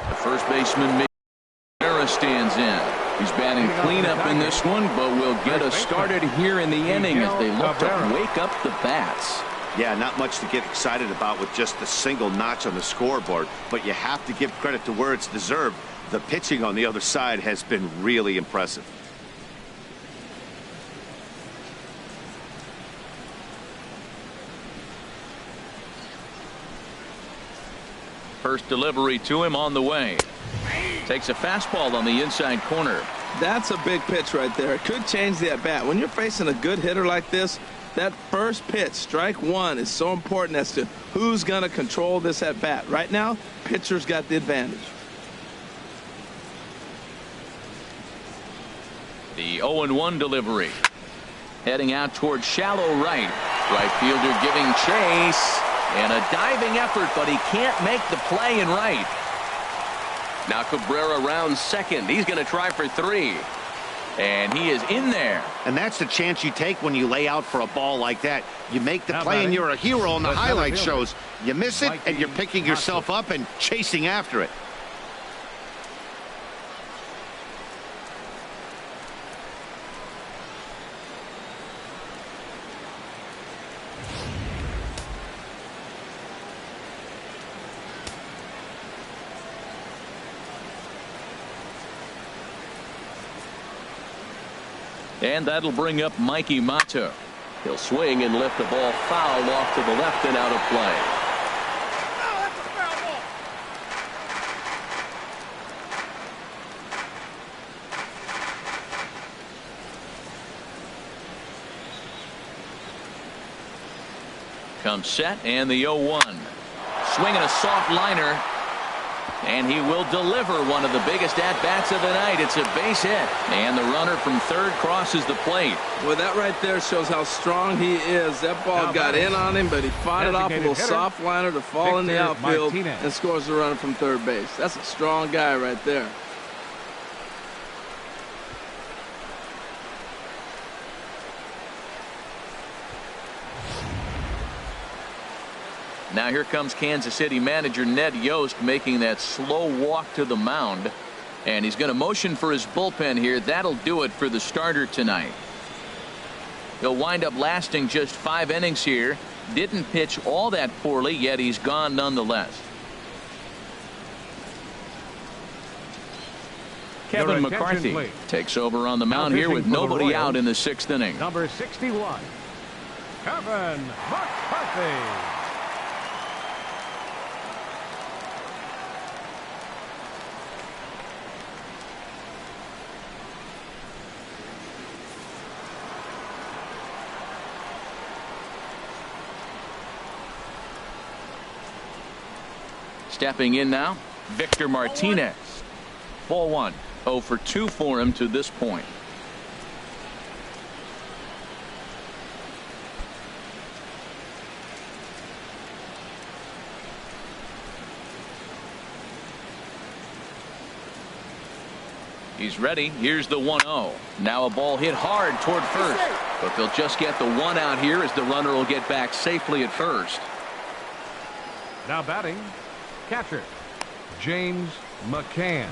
The first baseman Miguel stands in. He's batting cleanup in this one, but will get us started here in the inning as they look to wake up the bats. Yeah, not much to get excited about with just a single notch on the scoreboard, but you have to give credit to where it's deserved. The pitching on the other side has been really impressive. First delivery to him on the way. Takes a fastball on the inside corner. That's a big pitch right there. It could change the at-bat. When you're facing a good hitter like this, that first pitch, strike 1, is so important as to who's going to control this at-bat. Right now, pitcher's got the advantage. The 0-1 delivery. Heading out towards shallow right. Right fielder giving chase. And a diving effort, but he can't make the play in right. Now Cabrera rounds second. He's going to try for 3. And he is in there. And that's the chance you take when you lay out for a ball like that. You make the play and you're a hero on the highlight shows. You miss it and you're picking yourself up and chasing after it. And that'll bring up Mikey Mata. He'll swing and lift the ball foul off to the left and out of play. Oh, that's a foul ball. Comes set and the 0-1. Swinging a soft liner. And he will deliver one of the biggest at-bats of the night. It's a base hit. And the runner from third crosses the plate. Well, that right there shows how strong he is. That ball got in on him, but he fought it off a little soft liner to fall in the outfield and scores the runner from third base. That's a strong guy right there. Now here comes Kansas City manager Ned Yost making that slow walk to the mound. And he's going to motion for his bullpen here. That'll do it for the starter tonight. He'll wind up lasting just 5 innings here. Didn't pitch all that poorly, yet he's gone nonetheless. Kevin McCarthy takes over on the mound here with nobody out in the 6th inning. Number 61, Kevin McCarthy. Stepping in now, Victor Martinez. Ball one. 0 for 2 for him to this point. He's ready. Here's the 1-0. Now a ball hit hard toward first. But they'll just get the one out here as the runner will get back safely at first. Now batting, catcher, James McCann.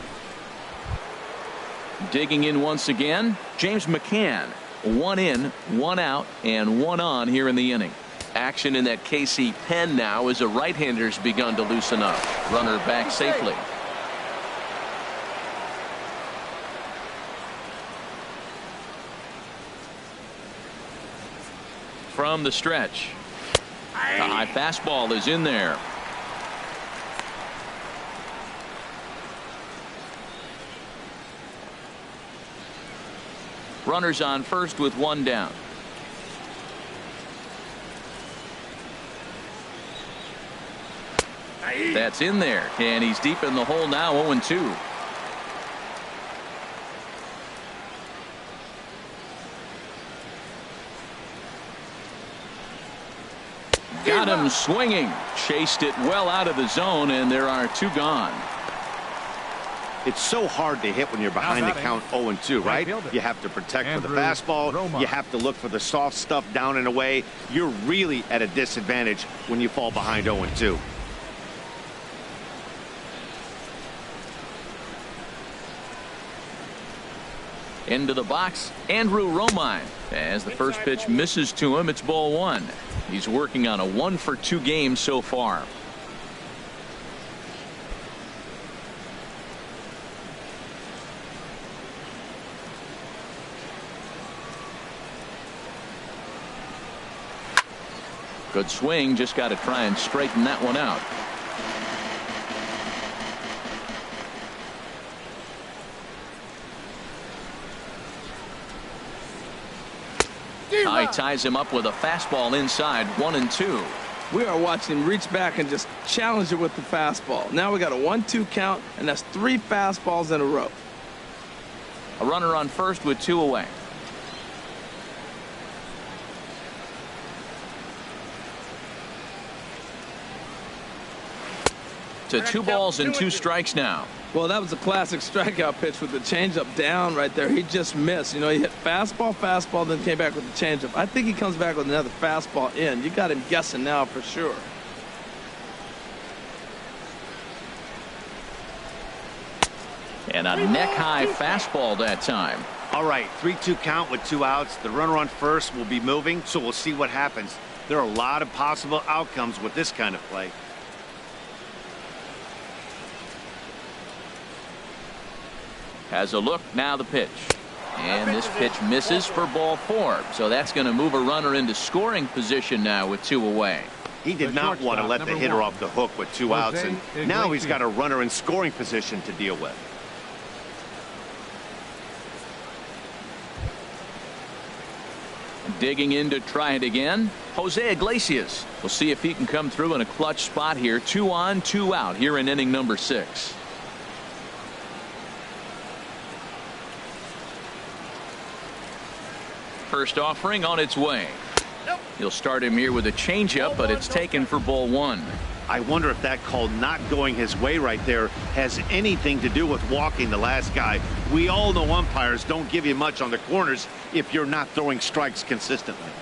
Digging in once again, James McCann. 1 in, 1 out, and 1 on here in the inning. Action in that KC pen now as a right-hander's begun to loosen up. Runner back safely. From the stretch. The high fastball is in there. Runners on first with 1 down. That's in there, and he's deep in the hole now. 0-2. Got him swinging. Chased it well out of the zone, and there are 2 gone. It's so hard to hit when you're behind the count 0-2, right? You have to protect for the fastball. You have to look for the soft stuff down and away. You're really at a disadvantage when you fall behind 0-2. Into the box, Andrew Romine. As the first pitch misses to him, it's ball 1. He's working on a 1 for 2 game so far. Good swing, just got to try and straighten that one out. High ties him up with a fastball inside. 1-2. We are watching him reach back and just challenge it with the fastball. Now we got a 1-2 count, and that's 3 fastballs in a row. A runner on first with 2 away. To 2 balls and 2 strikes now. Well, that was a classic strikeout pitch with the changeup down right there. He just missed. You know, he hit fastball, then came back with the changeup. I think he comes back with another fastball in. You got him guessing now for sure. And a neck-high fastball that time. All right, 3-2 count with 2 outs. The runner on first will be moving, so we'll see what happens. There are a lot of possible outcomes with this kind of play. Has a look, now the pitch. And this pitch misses for ball 4. So that's going to move a runner into scoring position now with 2 away. He did not want to let the hitter off the hook with 2 outs, and now he's got a runner in scoring position to deal with. Digging in to try it again, Jose Iglesias. We'll see if he can come through in a clutch spot here. 2 on, 2 out here in inning number 6. First offering on its way. He'll start him here with a changeup, but it's taken for ball 1. I wonder if that call not going his way right there has anything to do with walking the last guy. We all know umpires don't give you much on the corners if you're not throwing strikes consistently.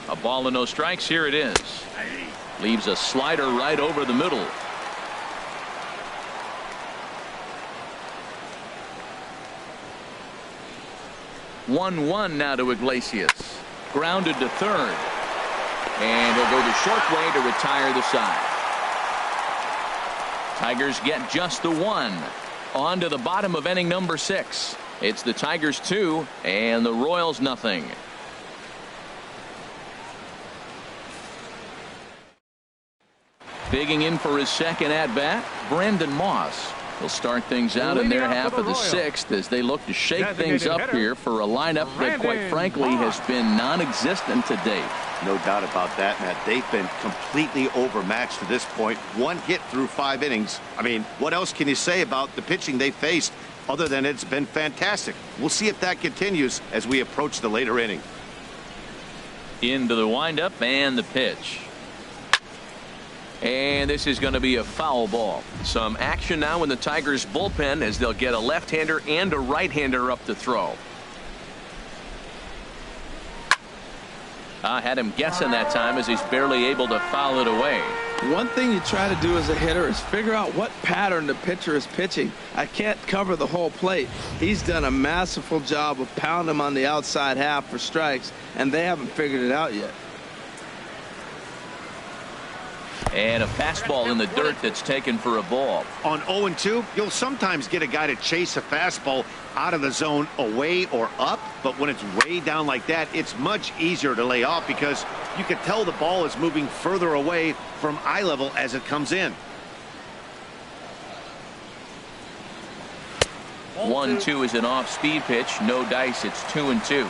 A ball and no strikes. Here it is. Leaves a slider right over the middle. 1-1 now to Iglesias. Grounded to third. And he'll go the short way to retire the side. Tigers get just the 1. On to the bottom of inning number 6. It's the Tigers 2 and the Royals nothing. Digging in for his second at bat, Brandon Moss. They'll start things out in their half of the sixth as they look to shake things up here for a lineup that, quite frankly, has been non-existent to date. No doubt about that, Matt. They've been completely overmatched to this point. One hit through 5 innings. I mean, what else can you say about the pitching they faced other than it's been fantastic? We'll see if that continues as we approach the later inning. Into the windup and the pitch. And this is going to be a foul ball. Some action now in the Tigers bullpen as they'll get a left-hander and a right-hander up to throw. I had him guessing that time as he's barely able to foul it away. One thing you try to do as a hitter is figure out what pattern the pitcher is pitching. I can't cover the whole plate. He's done a masterful job of pounding him on the outside half for strikes, and they haven't figured it out yet. And a fastball in the dirt that's taken for a ball. On 0-2, you'll sometimes get a guy to chase a fastball out of the zone away or up, but when it's way down like that, it's much easier to lay off because you can tell the ball is moving further away from eye level as it comes in. 1-2 is an off-speed pitch. No dice. It's 2-2.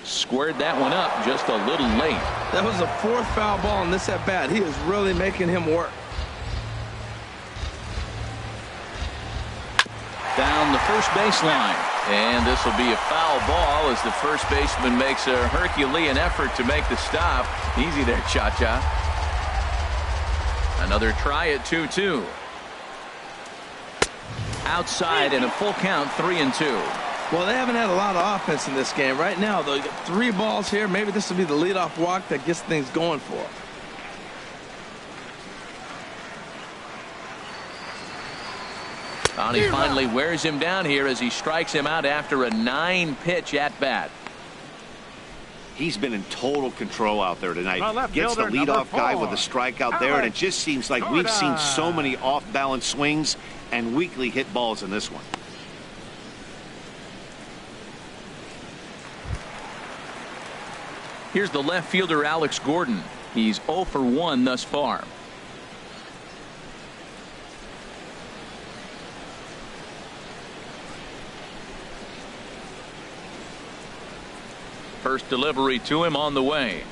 Squared that one up just a little late. That was a 4th foul ball in this at bat. He is really making him work. Down the first baseline. And this will be a foul ball as the first baseman makes a Herculean effort to make the stop. Easy there, Cha-Cha. Another try at 2-2. Outside in a full count, 3-2. Well, they haven't had a lot of offense in this game. Right now, though, you got 3 balls here. Maybe this will be the leadoff walk that gets things going for them. He finally wears him down here as he strikes him out after a 9-pitch at-bat. He's been in total control out there tonight. Gets the leadoff guy with a strikeout there, and it just seems like we've seen so many off-balance swings and weakly hit balls in this one. Here's the left fielder, Alex Gordon. He's 0 for 1 thus far. First delivery to him on the way.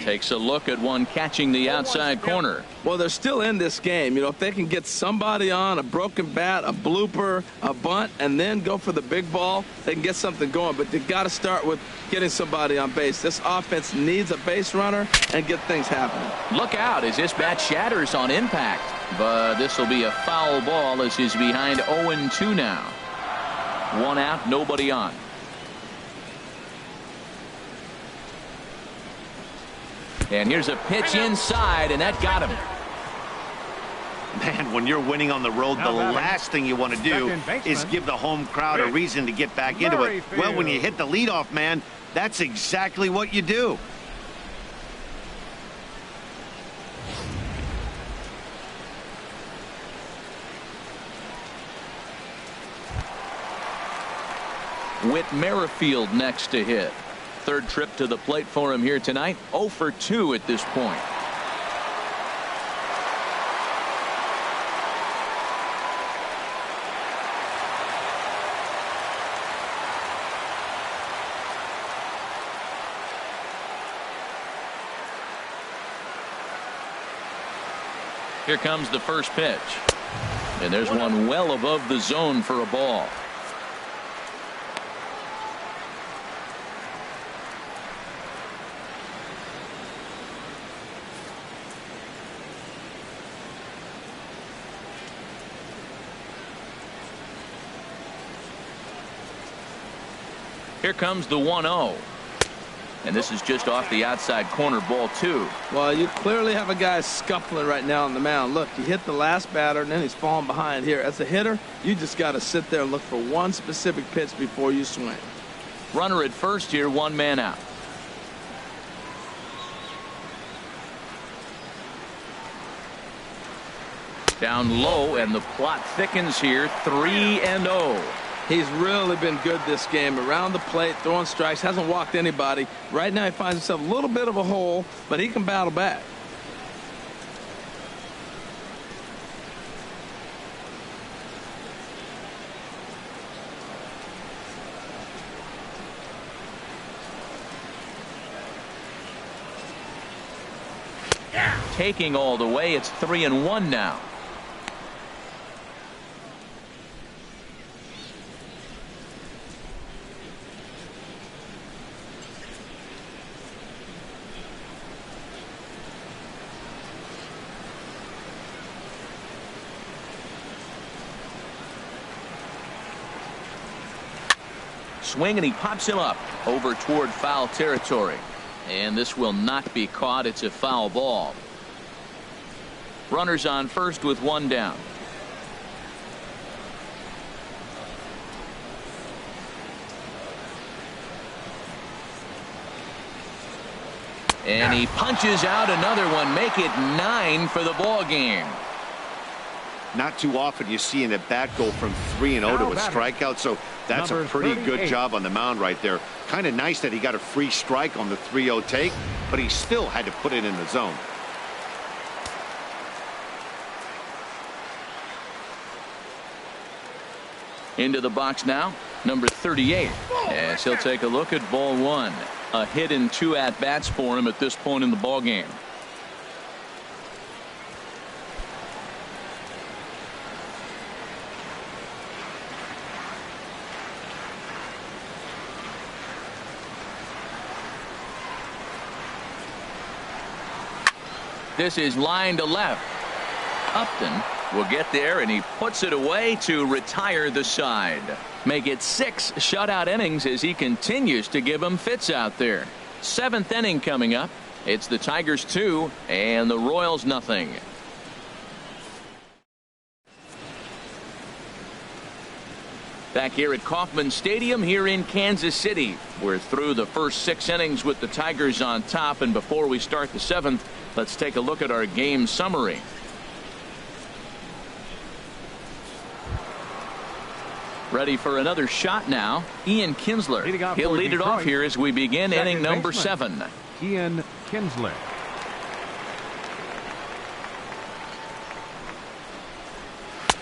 Takes a look at one catching the outside corner. Well, they're still in this game. You know, if they can get somebody on a broken bat, a blooper, a bunt, and then go for the big ball, they can get something going. But they've got to start with getting somebody on base. This offense needs a base runner and get things happening. Look out as this bat shatters on impact. But this will be a foul ball as he's behind 0-2 now. 1 out, nobody on. And here's a pitch inside, and that got him. Man, when you're winning on the road, the last thing you want to do is give the home crowd a reason to get back into it. Well, when you hit the leadoff man, that's exactly what you do. Whit Merrifield next to hit. 3rd trip to the plate for him here tonight. 0 for 2 at this point. Here comes the first pitch. And there's one well above the zone for a ball. Here comes the 1-0. And this is just off the outside corner, ball 2. Well, you clearly have a guy scuffling right now on the mound. Look, he hit the last batter, and then he's falling behind here. As a hitter, you just got to sit there and look for one specific pitch before you swing. Runner at first here, 1 man out. Down low, and the plot thickens here, 3-0. He's really been good this game. Around the plate, throwing strikes, hasn't walked anybody. Right now he finds himself a little bit of a hole, but he can battle back. Taking all the way, it's 3-1 now. Swing, and he pops him up over toward foul territory. And this will not be caught. It's a foul ball. Runners on first with one down. And he punches out another one. Make it 9 for the ball game. Not too often you see an at-bat go from 3-0 to a strikeout, so that's a pretty good job on the mound right there. Kind of nice that he got a free strike on the 3-0 take, but he still had to put it in the zone. Into the box now, number 38, as he'll take a look at ball one. A hit and 2 at-bats for him at this point in the ball game. This is line to left. Upton will get there, and he puts it away to retire the side. Make it 6 shutout innings as he continues to give them fits out there. 7th inning coming up. It's the Tigers 2 and the Royals nothing. Back here at Kauffman Stadium here in Kansas City. We're through the first 6 innings with the Tigers on top, and before we start the 7th, let's take a look at our game summary. Ready for another shot now. Ian Kinsler. He'll lead it off here as we begin inning number 7. Ian Kinsler.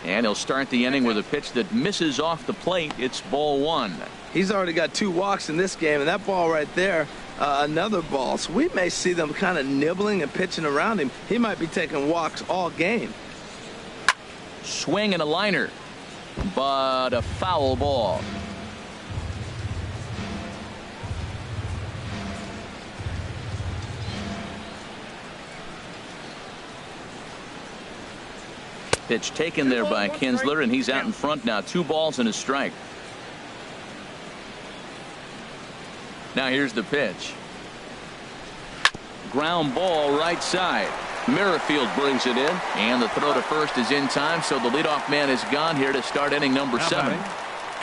And he'll start the inning with a pitch that misses off the plate. It's ball 1. He's already got 2 walks in this game, and that ball right there, another ball. So we may see them kind of nibbling and pitching around him. He might be taking walks all game. Swing and a liner, but a foul ball. Pitch taken there by Kinsler, and he's out in front now. 2 balls and a strike. Now here's the pitch. Ground ball right side. Merrifield brings it in, and the throw to first is in time, so the leadoff man is gone here to start inning number 7.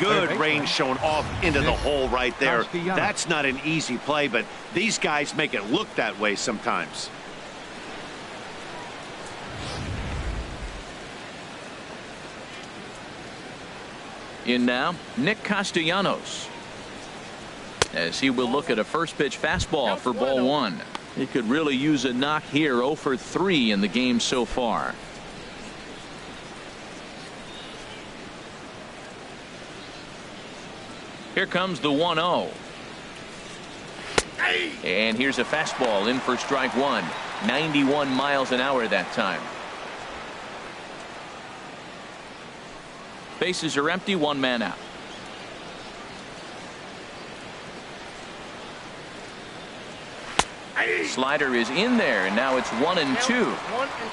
Good range shown off into the hole right there. That's not an easy play, but these guys make it look that way sometimes. In now, Nick Castellanos, as he will look at a first pitch fastball for ball 1. He could really use a knock here. 0 for 3 in the game so far. Here comes the 1-0. And here's a fastball in for strike 1. 91 miles an hour that time. Bases are empty, 1 man out. Slider is in there, and now it's 1 and 2. 1 and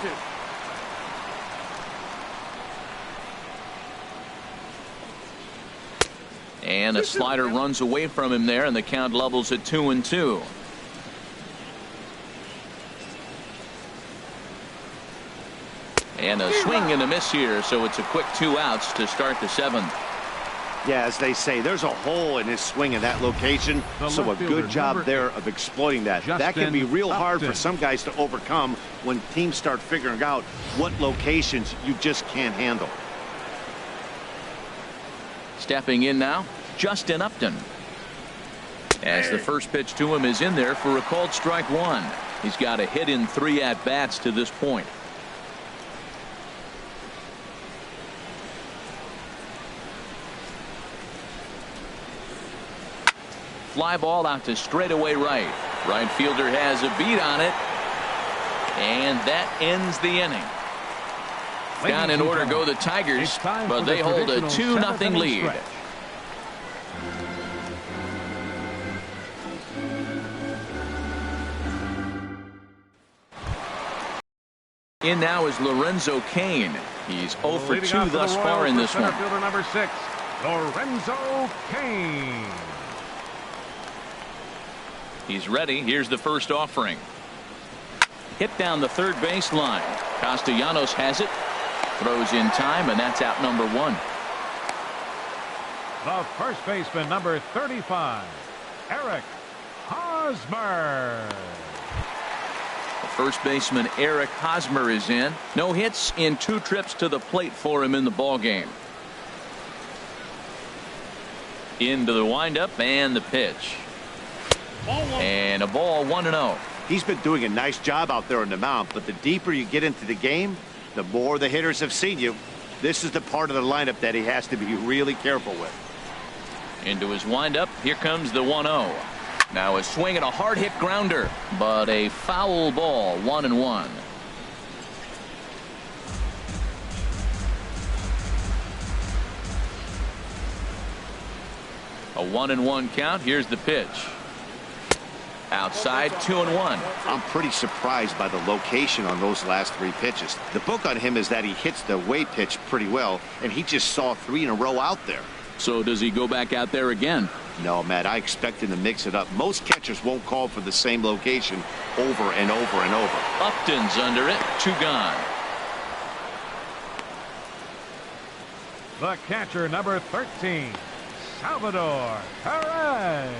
2. And a slider runs away from him there, and the count levels at 2 and 2. And a swing and a miss here, so it's a quick 2 outs to start the 7th. Yeah, as they say, there's a hole in his swing in that location, so a good job there of exploiting that. That can be real hard for some guys to overcome when teams start figuring out what locations you just can't handle. Stepping in now, Justin Upton. As the first pitch to him is in there for a called strike one. He's got a hit in 3 at-bats to this point. Fly ball out to straightaway right. Right fielder has a beat on it. And that ends the inning. Down in order go the Tigers, but they hold a 2-0 lead. In now is Lorenzo Cain. He's 0 for 2 thus far in this one. Fielder number 6, Lorenzo Cain. He's ready. Here's the first offering. Hit down the third baseline. Castellanos has it. Throws in time, and that's out number 1. The first baseman, number 35, Eric Hosmer. The first baseman, Eric Hosmer, is in. No hits in 2 trips to the plate for him in the ballgame. Into the windup and the pitch. And a ball 1-0. He's been doing a nice job out there on the mound, but the deeper you get into the game, the more the hitters have seen you. This is the part of the lineup that he has to be really careful with. Into his windup. Here comes the 1-0. Now a swing and a hard hit grounder, but a foul ball. 1-1. A 1-1 count. Here's the pitch. Outside, 2-1. I'm pretty surprised by the location on those last 3 pitches. The book on him is that he hits the away pitch pretty well, and he just saw 3 in a row out there. So does he go back out there again? No, Matt, I expect him to mix it up. Most catchers won't call for the same location over and over and over. Upton's under it. 2 gone. The catcher, number 13, Salvador Perez.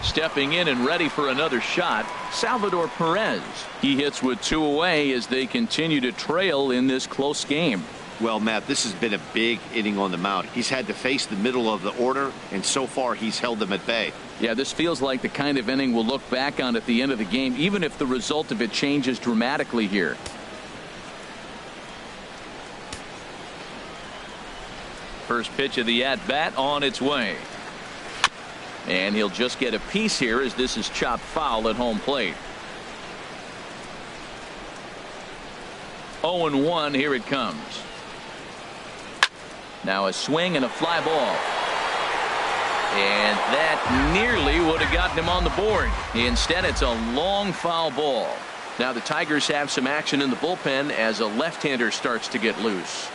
Stepping in and ready for another shot, Salvador Perez. He hits with 2 away as they continue to trail in this close game. Well, Matt, this has been a big inning on the mound. He's had to face the middle of the order, and so far he's held them at bay. Yeah, this feels like the kind of inning we'll look back on at the end of the game, even if the result of it changes dramatically here. First pitch of the at-bat on its way. And he'll just get a piece here as this is chopped foul at home plate. 0-1, here it comes. Now a swing and a fly ball. And that nearly would have gotten him on the board. Instead, it's a long foul ball. Now the Tigers have some action in the bullpen as a left-hander starts to get loose.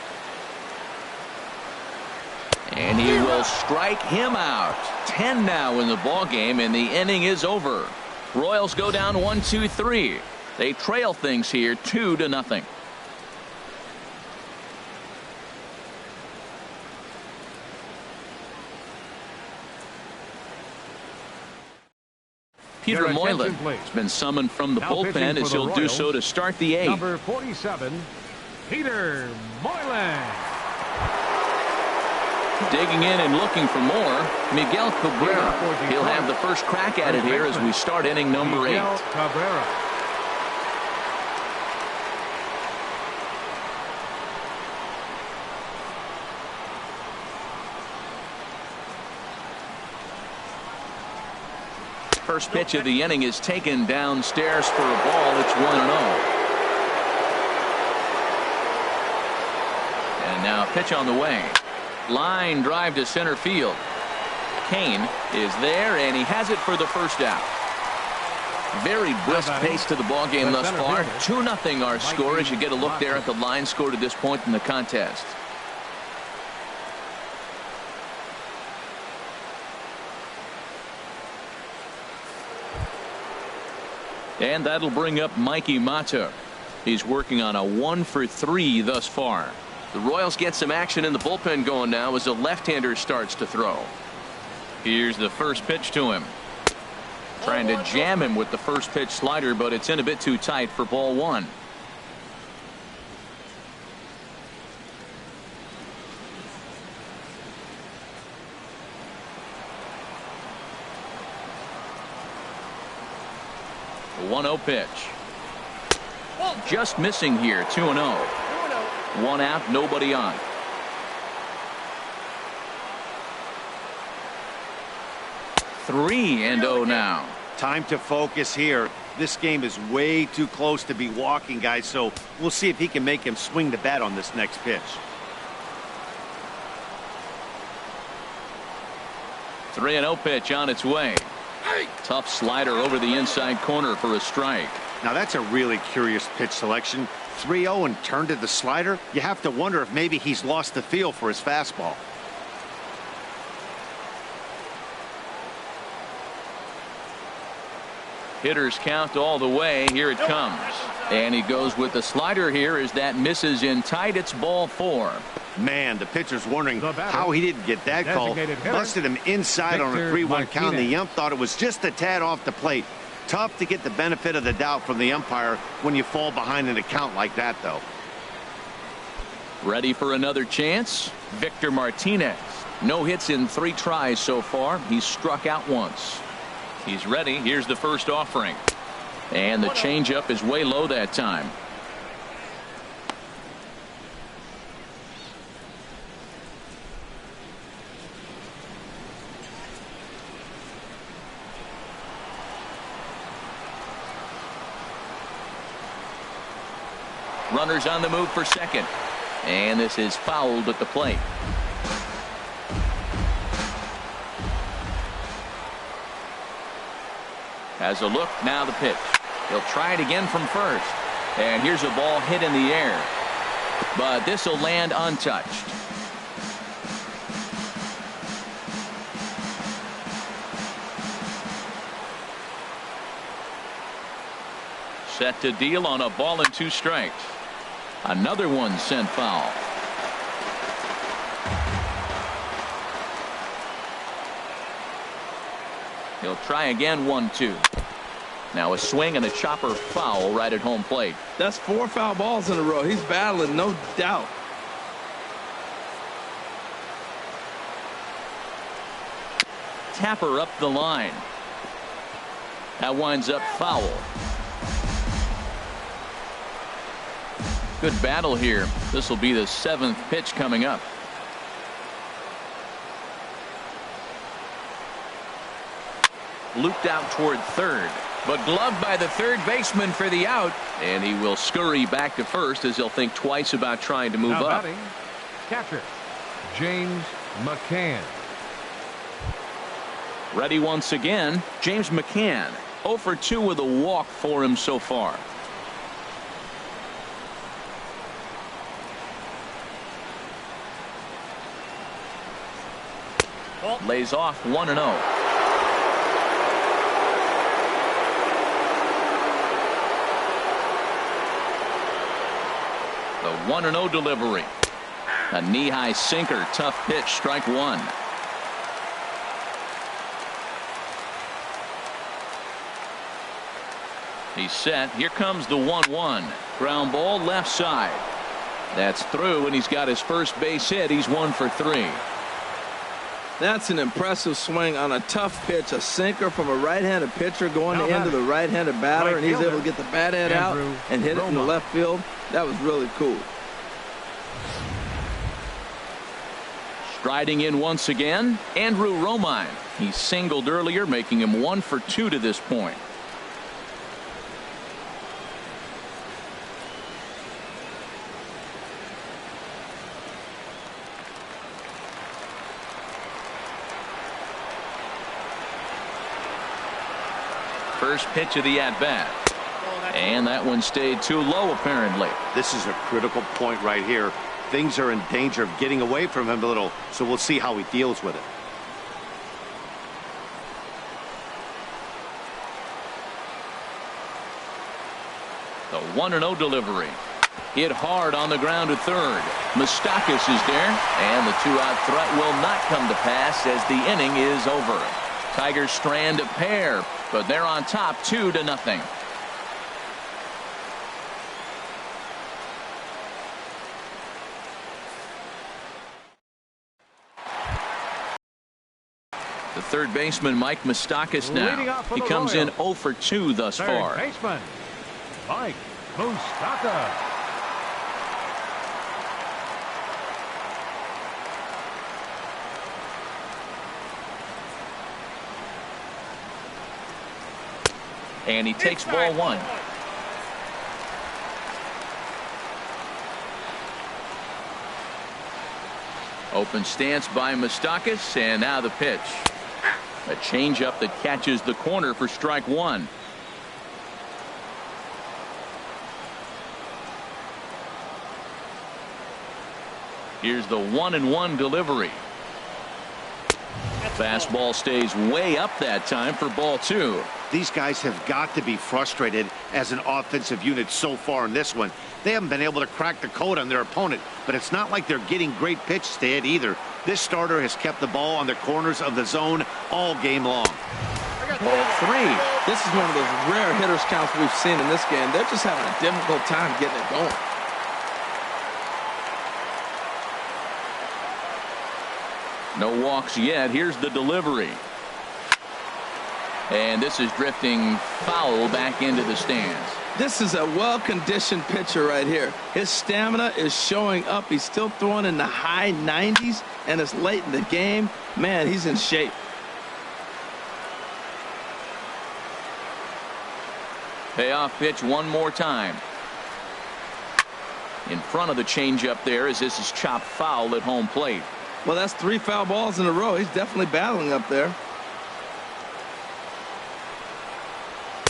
And he will strike him out. 10 now in the ball game, and the inning is over. Royals go down 1-2-3. They trail things here 2-0. Peter Moylan has been summoned from the bullpen as he'll do so to start the 8th. Number 47, Peter Moylan. Digging in and looking for more, Miguel Cabrera. He'll have the first crack at it here as we start inning number 8. Cabrera. First pitch of the inning is taken downstairs for a ball. It's 1-0. And now a pitch on the way. Line drive to center field. Cain is there, and he has it for the first out. Very brisk pace to the ball game thus far. 2-0 our score as you get a look there at the line score to this point in the contest. And that'll bring up Mikey Mata. He's working on a 1-for-3 thus far. The Royals get some action in the bullpen going now as a left-hander starts to throw. Here's the first pitch to him. Trying to jam him with the first pitch slider, but it's in a bit too tight for ball 1. 1-0 pitch. Just missing here. 2-0. 1 out, nobody on. Three and 0 now. Time to focus here. This game is way too close to be walking, guys, so we'll see if he can make him swing the bat on this next pitch. 3-0 pitch on its way. Tough slider over the inside corner for a strike. Now that's a really curious pitch selection. 3-0 and turned to the slider. You have to wonder if maybe he's lost the feel for his fastball. Hitters count all the way. Here it comes. And he goes with the slider here as that misses in tight. It's ball 4. Man, the pitcher's wondering how he didn't get that call. Busted him inside on a 3-1 count. The ump thought it was just a tad off the plate. Tough to get the benefit of the doubt from the umpire when you fall behind in a count like that, though. Ready for another chance? Victor Martinez. No hits in 3 tries so far. He's struck out once. He's ready. Here's the first offering. And the changeup is way low that time. Runners on the move for second. And this is fouled at the plate. Has a look, now the pitch. He'll try it again from first. And here's a ball hit in the air. But this will land untouched. Set to deal on a ball and 2 strikes. Another one sent foul. He'll try again. 1-2. Now a swing and a chopper foul right at home plate. That's 4 foul balls in a row. He's battling, no doubt. Tapper up the line. That winds up foul. Good battle here. This will be the 7th pitch coming up. Looped out toward third, but gloved by the third baseman for the out, and he will scurry back to first as he'll think twice about trying to move now up. Batting, catcher James McCann. Ready once again, James McCann. 0 for 2 with a walk for him so far. Lays off 1-0. The 1-0 delivery. A knee-high sinker. Tough pitch. Strike 1. He's set. Here comes the 1-1. Ground ball left side. That's through, and he's got his first base hit. He's 1 for 3. That's an impressive swing on a tough pitch. A sinker from a right-handed pitcher going into the right-handed batter, and he's able to get the bat head out and hit it in the left field. That was really cool. Striding in once again, Andrew Romine. He singled earlier, making him 1 for 2 to this point. First pitch of the at-bat. And that one stayed too low, apparently. This is a critical point right here. Things are in danger of getting away from him a little, so we'll see how he deals with it. The 1-0 delivery. Hit hard on the ground to third. Moustakas is there, and the 2-out threat will not come to pass as the inning is over. Tigers strand a pair, but they're on top 2-0. The third baseman, Mike Moustakas, now. He comes in 0 for 2 thus far. Third baseman, Mike Moustakas. And he takes ball 1. Open stance by Moustakas, and now the pitch. A changeup that catches the corner for strike 1. Here's the 1-1 delivery. Fastball stays way up that time for ball 2. These guys have got to be frustrated as an offensive unit so far in this one. They haven't been able to crack the code on their opponent, but it's not like they're getting great pitches to hit either. This starter has kept the ball on the corners of the zone all game long. Ball 3. This is one of those rare hitters counts we've seen in this game. They're just having a difficult time getting it going. No walks yet. Here's the delivery. And this is drifting foul back into the stands. This is a well-conditioned pitcher right here. His stamina is showing up. He's still throwing in the high 90s, and it's late in the game. Man, he's in shape. Payoff pitch one more time. In front of the changeup there as this is chopped foul at home plate. Well, that's 3 foul balls in a row. He's definitely battling up there.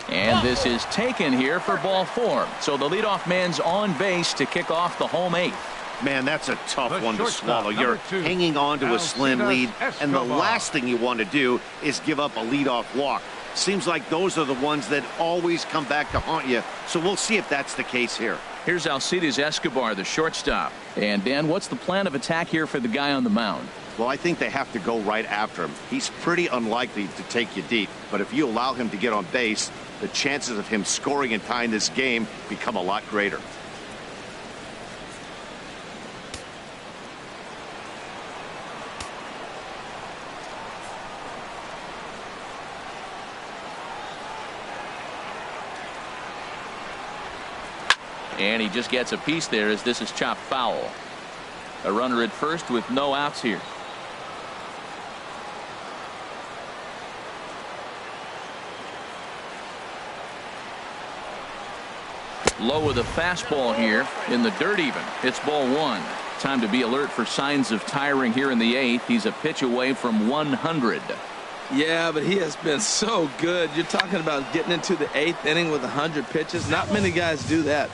And this is taken here for ball 4. So the leadoff man's on base to kick off the home 8th. Man, that's a tough one to swallow. You're hanging on to a slim lead, and the last thing you want to do is give up a leadoff walk. Seems like those are the ones that always come back to haunt you. So we'll see if that's the case here. Here's Alcides Escobar, the shortstop. And Dan, what's the plan of attack here for the guy on the mound? Well, I think they have to go right after him. He's pretty unlikely to take you deep, but if you allow him to get on base, the chances of him scoring and tying this game become a lot greater. And he just gets a piece there as this is chopped foul. A runner at first with no outs here. Low with a fastball here in the dirt even. It's ball 1. Time to be alert for signs of tiring here in the 8th. He's a pitch away from 100. Yeah, but he has been so good. You're talking about getting into the 8th inning with 100 pitches. Not many guys do that.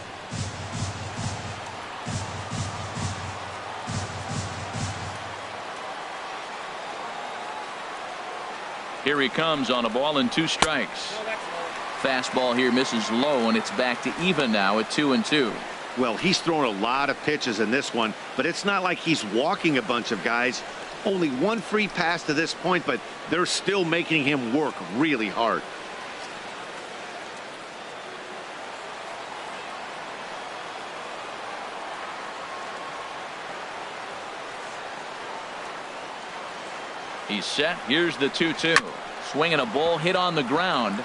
Here he comes on a ball and 2 strikes. Fastball here misses low, and it's back to even now at 2-2. Well, he's thrown a lot of pitches in this one, but it's not like he's walking a bunch of guys. Only 1 free pass to this point, but they're still making him work really hard. He's set. Here's the 2-2. Swinging a ball hit on the ground.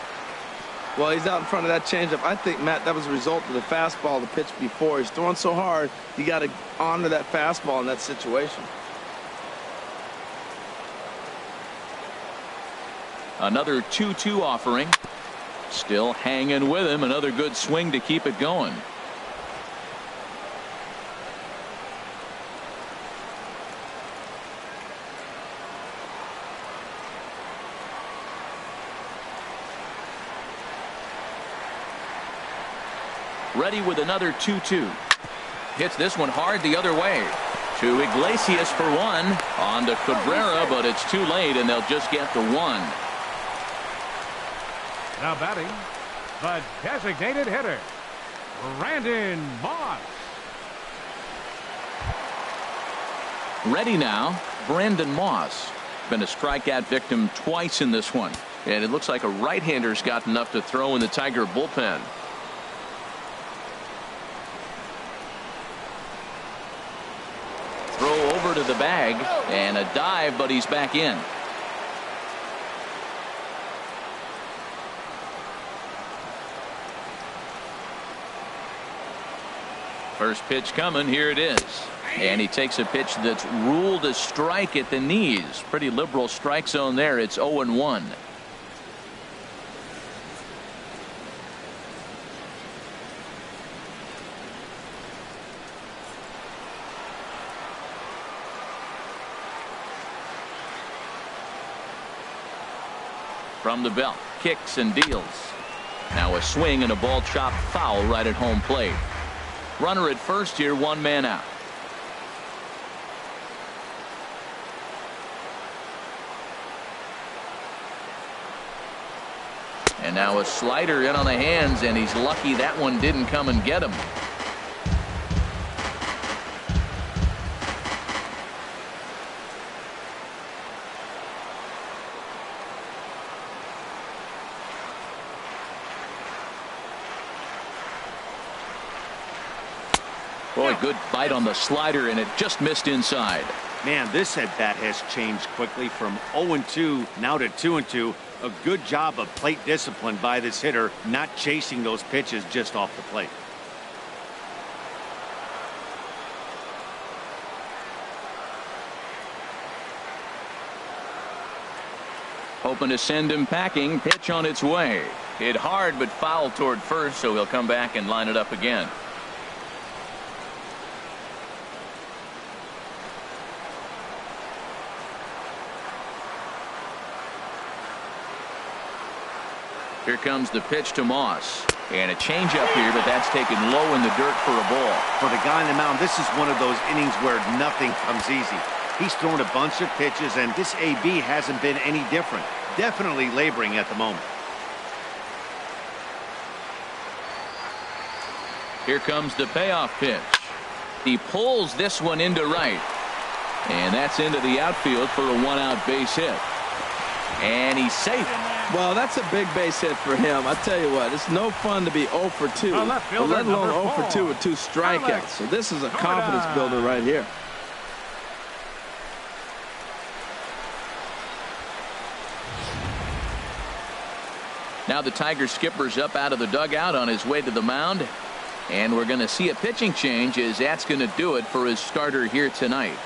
Well, he's out in front of that changeup. I think, Matt, that was a result of the fastball the pitch before. He's throwing so hard, you got to honor that fastball in that situation. Another 2-2 offering. Still hanging with him. Another good swing to keep it going. Ready with another 2-2. Hits this one hard the other way. To Iglesias for 1. On to Cabrera, but it's too late, and they'll just get the 1. Now batting, the designated hitter, Brandon Moss. Ready now, Brandon Moss. Been a strikeout victim twice in this one. And it looks like a right-hander's got enough to throw in the Tiger bullpen. Throw over to the bag, and a dive, but he's back in. First pitch coming. Here it is. And he takes a pitch that's ruled a strike at the knees. Pretty liberal strike zone there. It's 0-1. From the belt, kicks and deals. Now a swing and a ball chopped foul right at home plate. Runner at first here, 1 man out. And now a slider in on the hands, and he's lucky that one didn't come and get him. Boy, good bite on the slider, and it just missed inside. Man, this at bat has changed quickly from 0-2 now to 2-2. A good job of plate discipline by this hitter, not chasing those pitches just off the plate. Hoping to send him packing. Pitch on its way. Hit hard but foul toward first, so he'll come back and line it up again. Here comes the pitch to Moss. And a changeup here, but that's taken low in the dirt for a ball. For the guy on the mound, this is one of those innings where nothing comes easy. He's thrown a bunch of pitches, and this AB hasn't been any different. Definitely laboring at the moment. Here comes the payoff pitch. He pulls this one into right. And that's into the outfield for a 1-out base hit. And he's safe. Well, that's a big base hit for him. I tell you what, it's no fun to be 0 for 2, let alone 0 for 2 with 2 strikeouts. So this is a confidence builder right here. Now the Tiger skipper's up out of the dugout on his way to the mound. And we're going to see a pitching change, as that's going to do it for his starter here tonight.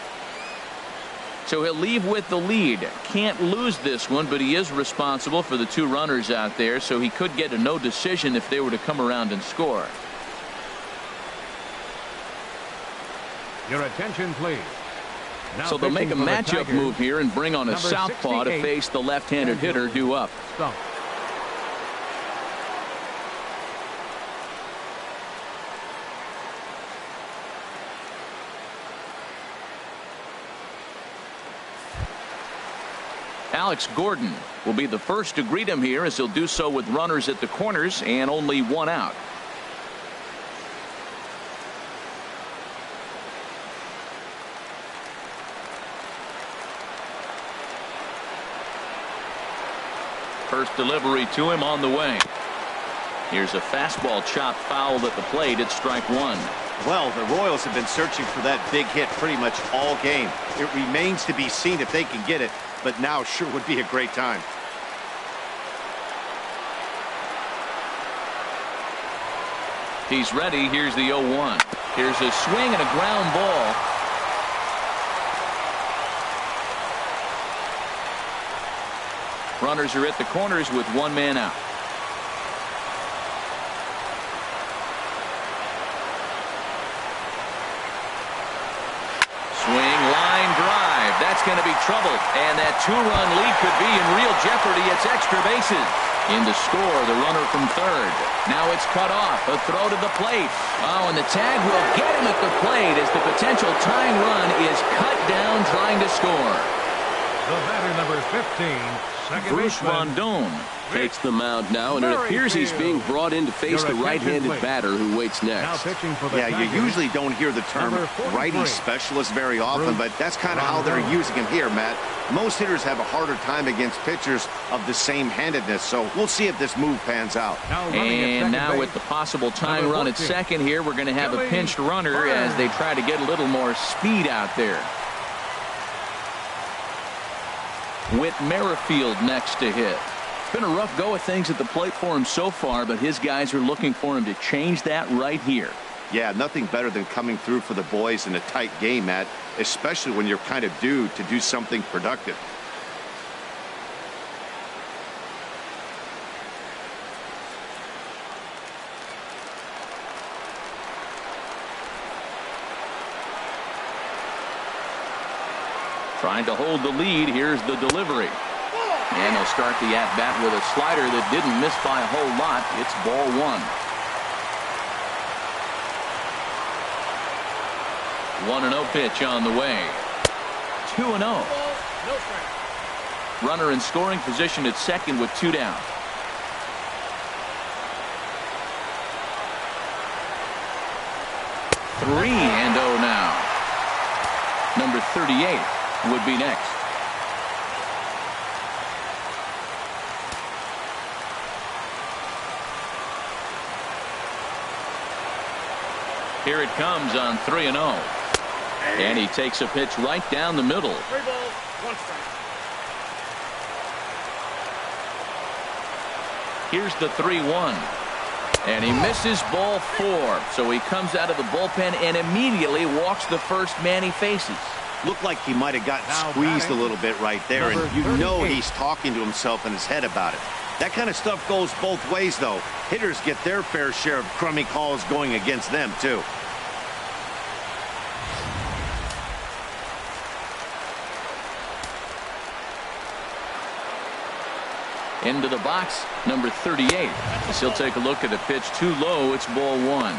So he'll leave with the lead. Can't lose this one, but he is responsible for the 2 runners out there, so he could get a no decision if they were to come around and score. Your attention, please. Now so they'll make a pitching for the matchup Tigers, move here and bring on a number southpaw to 68, face the left-handed hitter due up. Stump. Alex Gordon will be the first to greet him here, as he'll do so with runners at the corners and only 1 out. First delivery to him on the way. Here's a fastball chopped foul at the plate. It's strike 1. Well, the Royals have been searching for that big hit pretty much all game. It remains to be seen if they can get it, but now sure would be a great time. He's ready. Here's the 0-1. Here's a swing and a ground ball. Runners are at the corners with 1 man out. Swing, line drive. That's going to be trouble. And that 2-run lead could be in real jeopardy. It's extra bases. In to score, the runner from third. Now it's cut off. A throw to the plate. Oh, and the tag will get him at the plate as the potential tying run is cut down trying to score. The batter, number 15, second Bruce baseman, Rondon takes the mound now, and it appears he's being brought in to face the right-handed batter who waits now next. pitching for the Yeah, you Tigers, usually don't hear the term number 43, righty specialist very often, but that's kind of how they're using him here, Matt. Most hitters have a harder time against pitchers of the same handedness, so we'll see if this move pans out. And now with the possible tying run at second here, we're going to have a pinched runner as they try to get a little more speed out there. Whit Merrifield next to hit. It's been a rough go of things at the plate for him so far, but his guys are looking for him to change that right here. Yeah, nothing better than coming through for the boys in a tight game, Matt, especially when you're kind of due to do something productive. Trying to hold the lead. Here's the delivery. And he'll start the at-bat with a slider that didn't miss by a whole lot. It's ball one. 1-0 pitch on the way. 2-0. Runner in scoring position at second with 2 down. 3-0 now. Number 38 would be next. Here it comes on 3-0. And he takes a pitch right down the middle. 3 balls, 1 strike. Here's the 3-1. And he misses ball 4. So he comes out of the bullpen and immediately walks the first man he faces. Looked like he might have gotten squeezed a little bit right there, and you know he's talking to himself in his head about it. That kind of stuff goes both ways, though. Hitters get their fair share of crummy calls going against them, too. Into the box, number 38. As he'll take a look at a pitch too low. It's ball 1.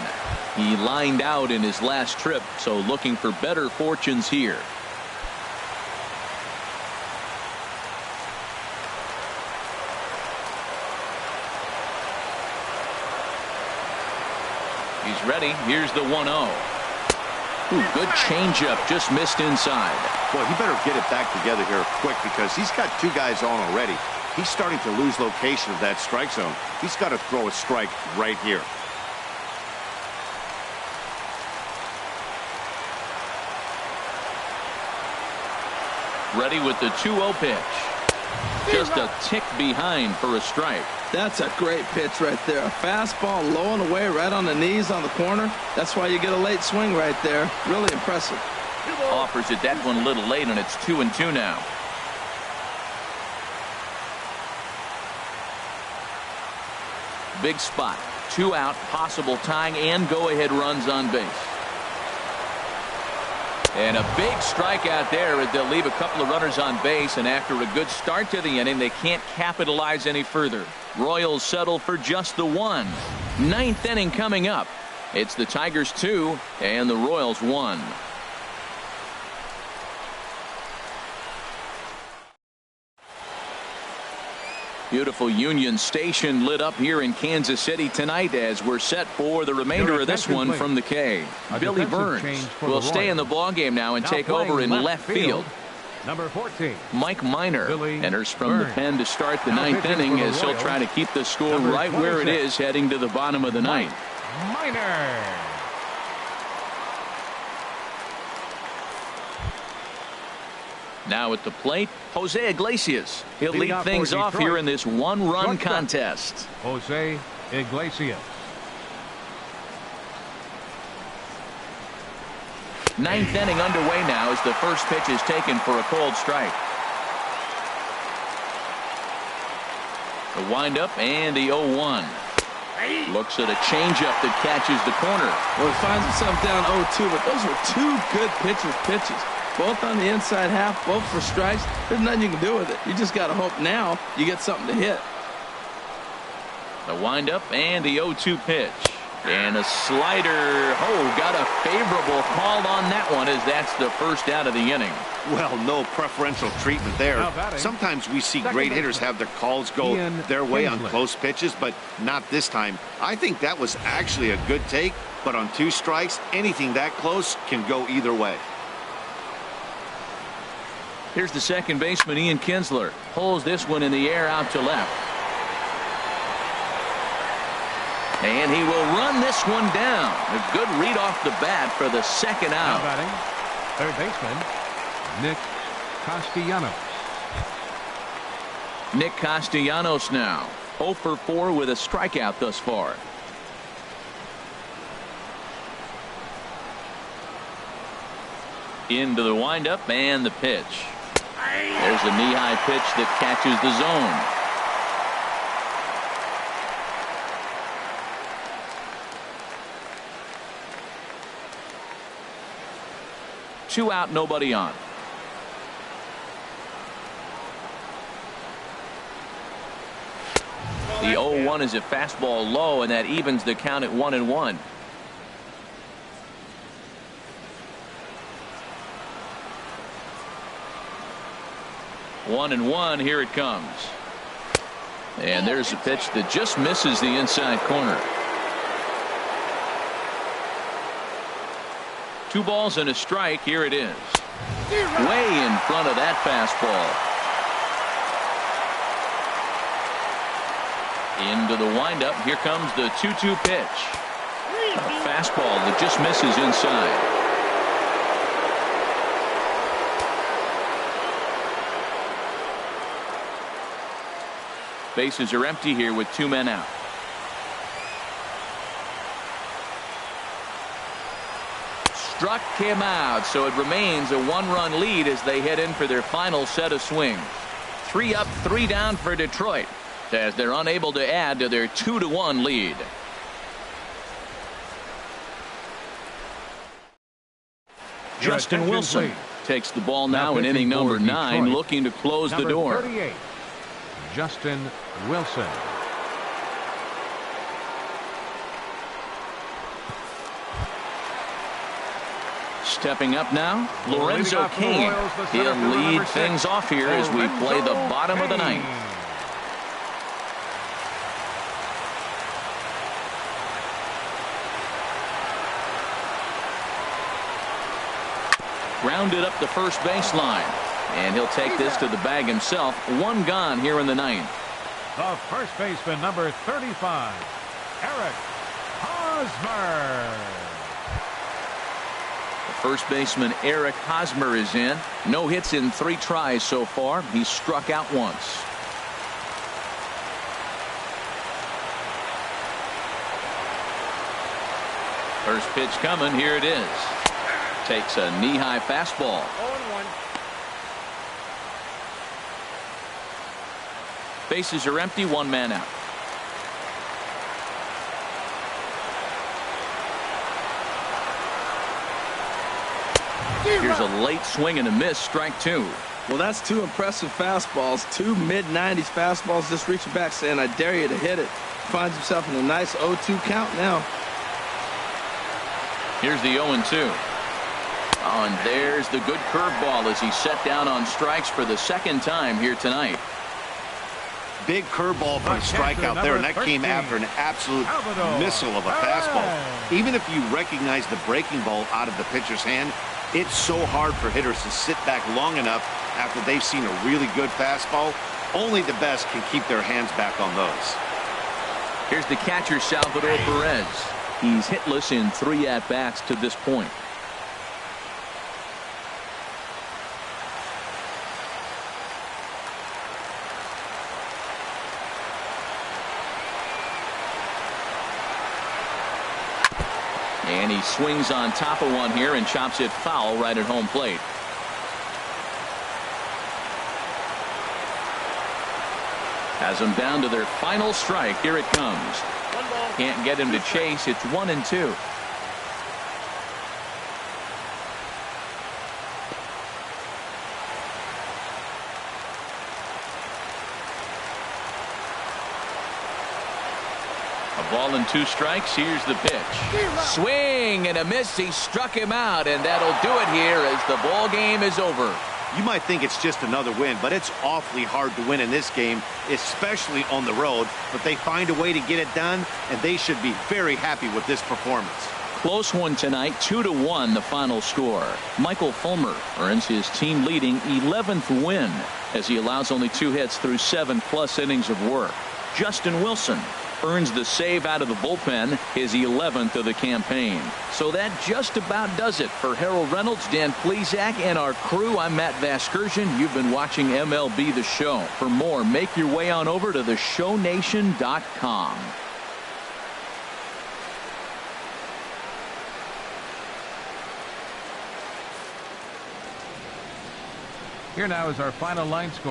He lined out in his last trip, so looking for better fortunes here. He's ready. Here's the 1-0. Ooh, good changeup, just missed inside. Boy, he better get it back together here quick because he's got 2 guys on already. He's starting to lose location of that strike zone. He's got to throw a strike right here. Ready with the 2-0 pitch. Just a tick behind for a strike. That's a great pitch right there. A fastball low and away right on the knees on the corner. That's why you get a late swing right there. Really impressive. Offers it that one a little late, and it's 2-2 now. Big spot. 2 out, possible tying and go-ahead runs on base. And a big strikeout there as they'll leave a couple of runners on base, and after a good start to the inning, they can't capitalize any further. Royals settle for just the 1. 9th inning coming up. It's the Tigers 2 and the Royals 1. Beautiful Union Station lit up here in Kansas City tonight as we're set for the remainder of this one from the K. Billy Burns will stay in the ballgame now and take over in left field. Number 14. Mike Minor enters from the pen to start the 9th inning as he'll try to keep the score right where it is heading to the bottom of the 9th. Minor. Now at the plate, Jose Iglesias. He'll lead things off here in this 1-run contest. Jose Iglesias. 9th inning underway now as the first pitch is taken for a called strike. The windup and the 0-1. Looks at a changeup that catches the corner. Well, he finds himself down 0-2, but those were 2 good pitches. Both on the inside half, both for strikes. There's nothing you can do with it. You just got to hope now you get something to hit. The windup and the 0-2 pitch. And a slider. Oh, got a favorable call on that one as that's the first out of the inning. Well, no preferential treatment there. Sometimes we see great hitters have their calls go their way on close pitches, but not this time. I think that was actually a good take, but on 2 strikes, anything that close can go either way. Here's the second baseman, Ian Kinsler. Pulls this one in the air out to left. And he will run this one down. A good read off the bat for the second out. Now batting, third baseman, Nick Castellanos. Nick Castellanos now. 0 for 4 with a strikeout thus far. Into the windup and the pitch. There's a knee-high pitch that catches the zone. Two out, nobody on. The 0-1 is a fastball low, and that evens the count at 1-1. One and one, here it comes. And there's a pitch that just misses the inside corner. 2 balls and a strike. Here it is. Way in front of that fastball. Into the windup. Here comes the 2-2 pitch. A fastball that just misses inside. Bases are empty here with 2 men out. Struck him out, so it remains a 1-run lead as they head in for their final set of swings. 3 up, 3 down for Detroit as they're unable to add to their 2-1 lead. Justin Wilson takes the ball now in inning number 9, looking to close the door. 38. Justin Wilson. Stepping up now, Lorenzo Cain. He'll lead things off here as we play the bottom of the 9th. Grounded up the first baseline. And he'll take this to the bag himself. 1 gone here in the 9th. The first baseman, number 35, Eric Hosmer. The first baseman, Eric Hosmer, is in. No hits in 3 tries so far. He's struck out once. First pitch coming. Here it is. Takes a knee-high fastball. 0-1. Bases are empty, 1 man out. Here's a late swing and a miss, strike 2. Well, that's 2 impressive fastballs. 2 mid-90s fastballs just reaching back saying, I dare you to hit it. Finds himself in a nice 0-2 count now. Here's the 0-2. Oh, and there's the good curveball as he's set down on strikes for the 2nd time here tonight. Big curveball for a strikeout there, and that came after an absolute missile of a fastball. Even if you recognize the breaking ball out of the pitcher's hand, it's so hard for hitters to sit back long enough after they've seen a really good fastball. Only the best can keep their hands back on those. Here's the catcher, Salvador Perez. He's hitless in 3 at-bats to this point. And he swings on top of one here and chops it foul right at home plate. Has them down to their final strike. Here it comes. Can't get him to chase. It's 1-2. A ball and 2 strikes. Here's the pitch. Swing and a miss. He struck him out, and that'll do it here as the ball game is over. You might think it's just another win, but it's awfully hard to win in this game, especially on the road. But they find a way to get it done, and they should be very happy with this performance. Close one tonight, 2-1 the final score. Michael Fulmer earns his team leading 11th win as he allows only 2 hits through 7+ innings of work. Justin Wilson earns the save out of the bullpen, his 11th of the campaign. So that just about does it for Harold Reynolds, Dan Plesac, and our crew. I'm Matt Vasgersian. You've been watching MLB The Show. For more, make your way on over to theshownation.com. Here now is our final line score.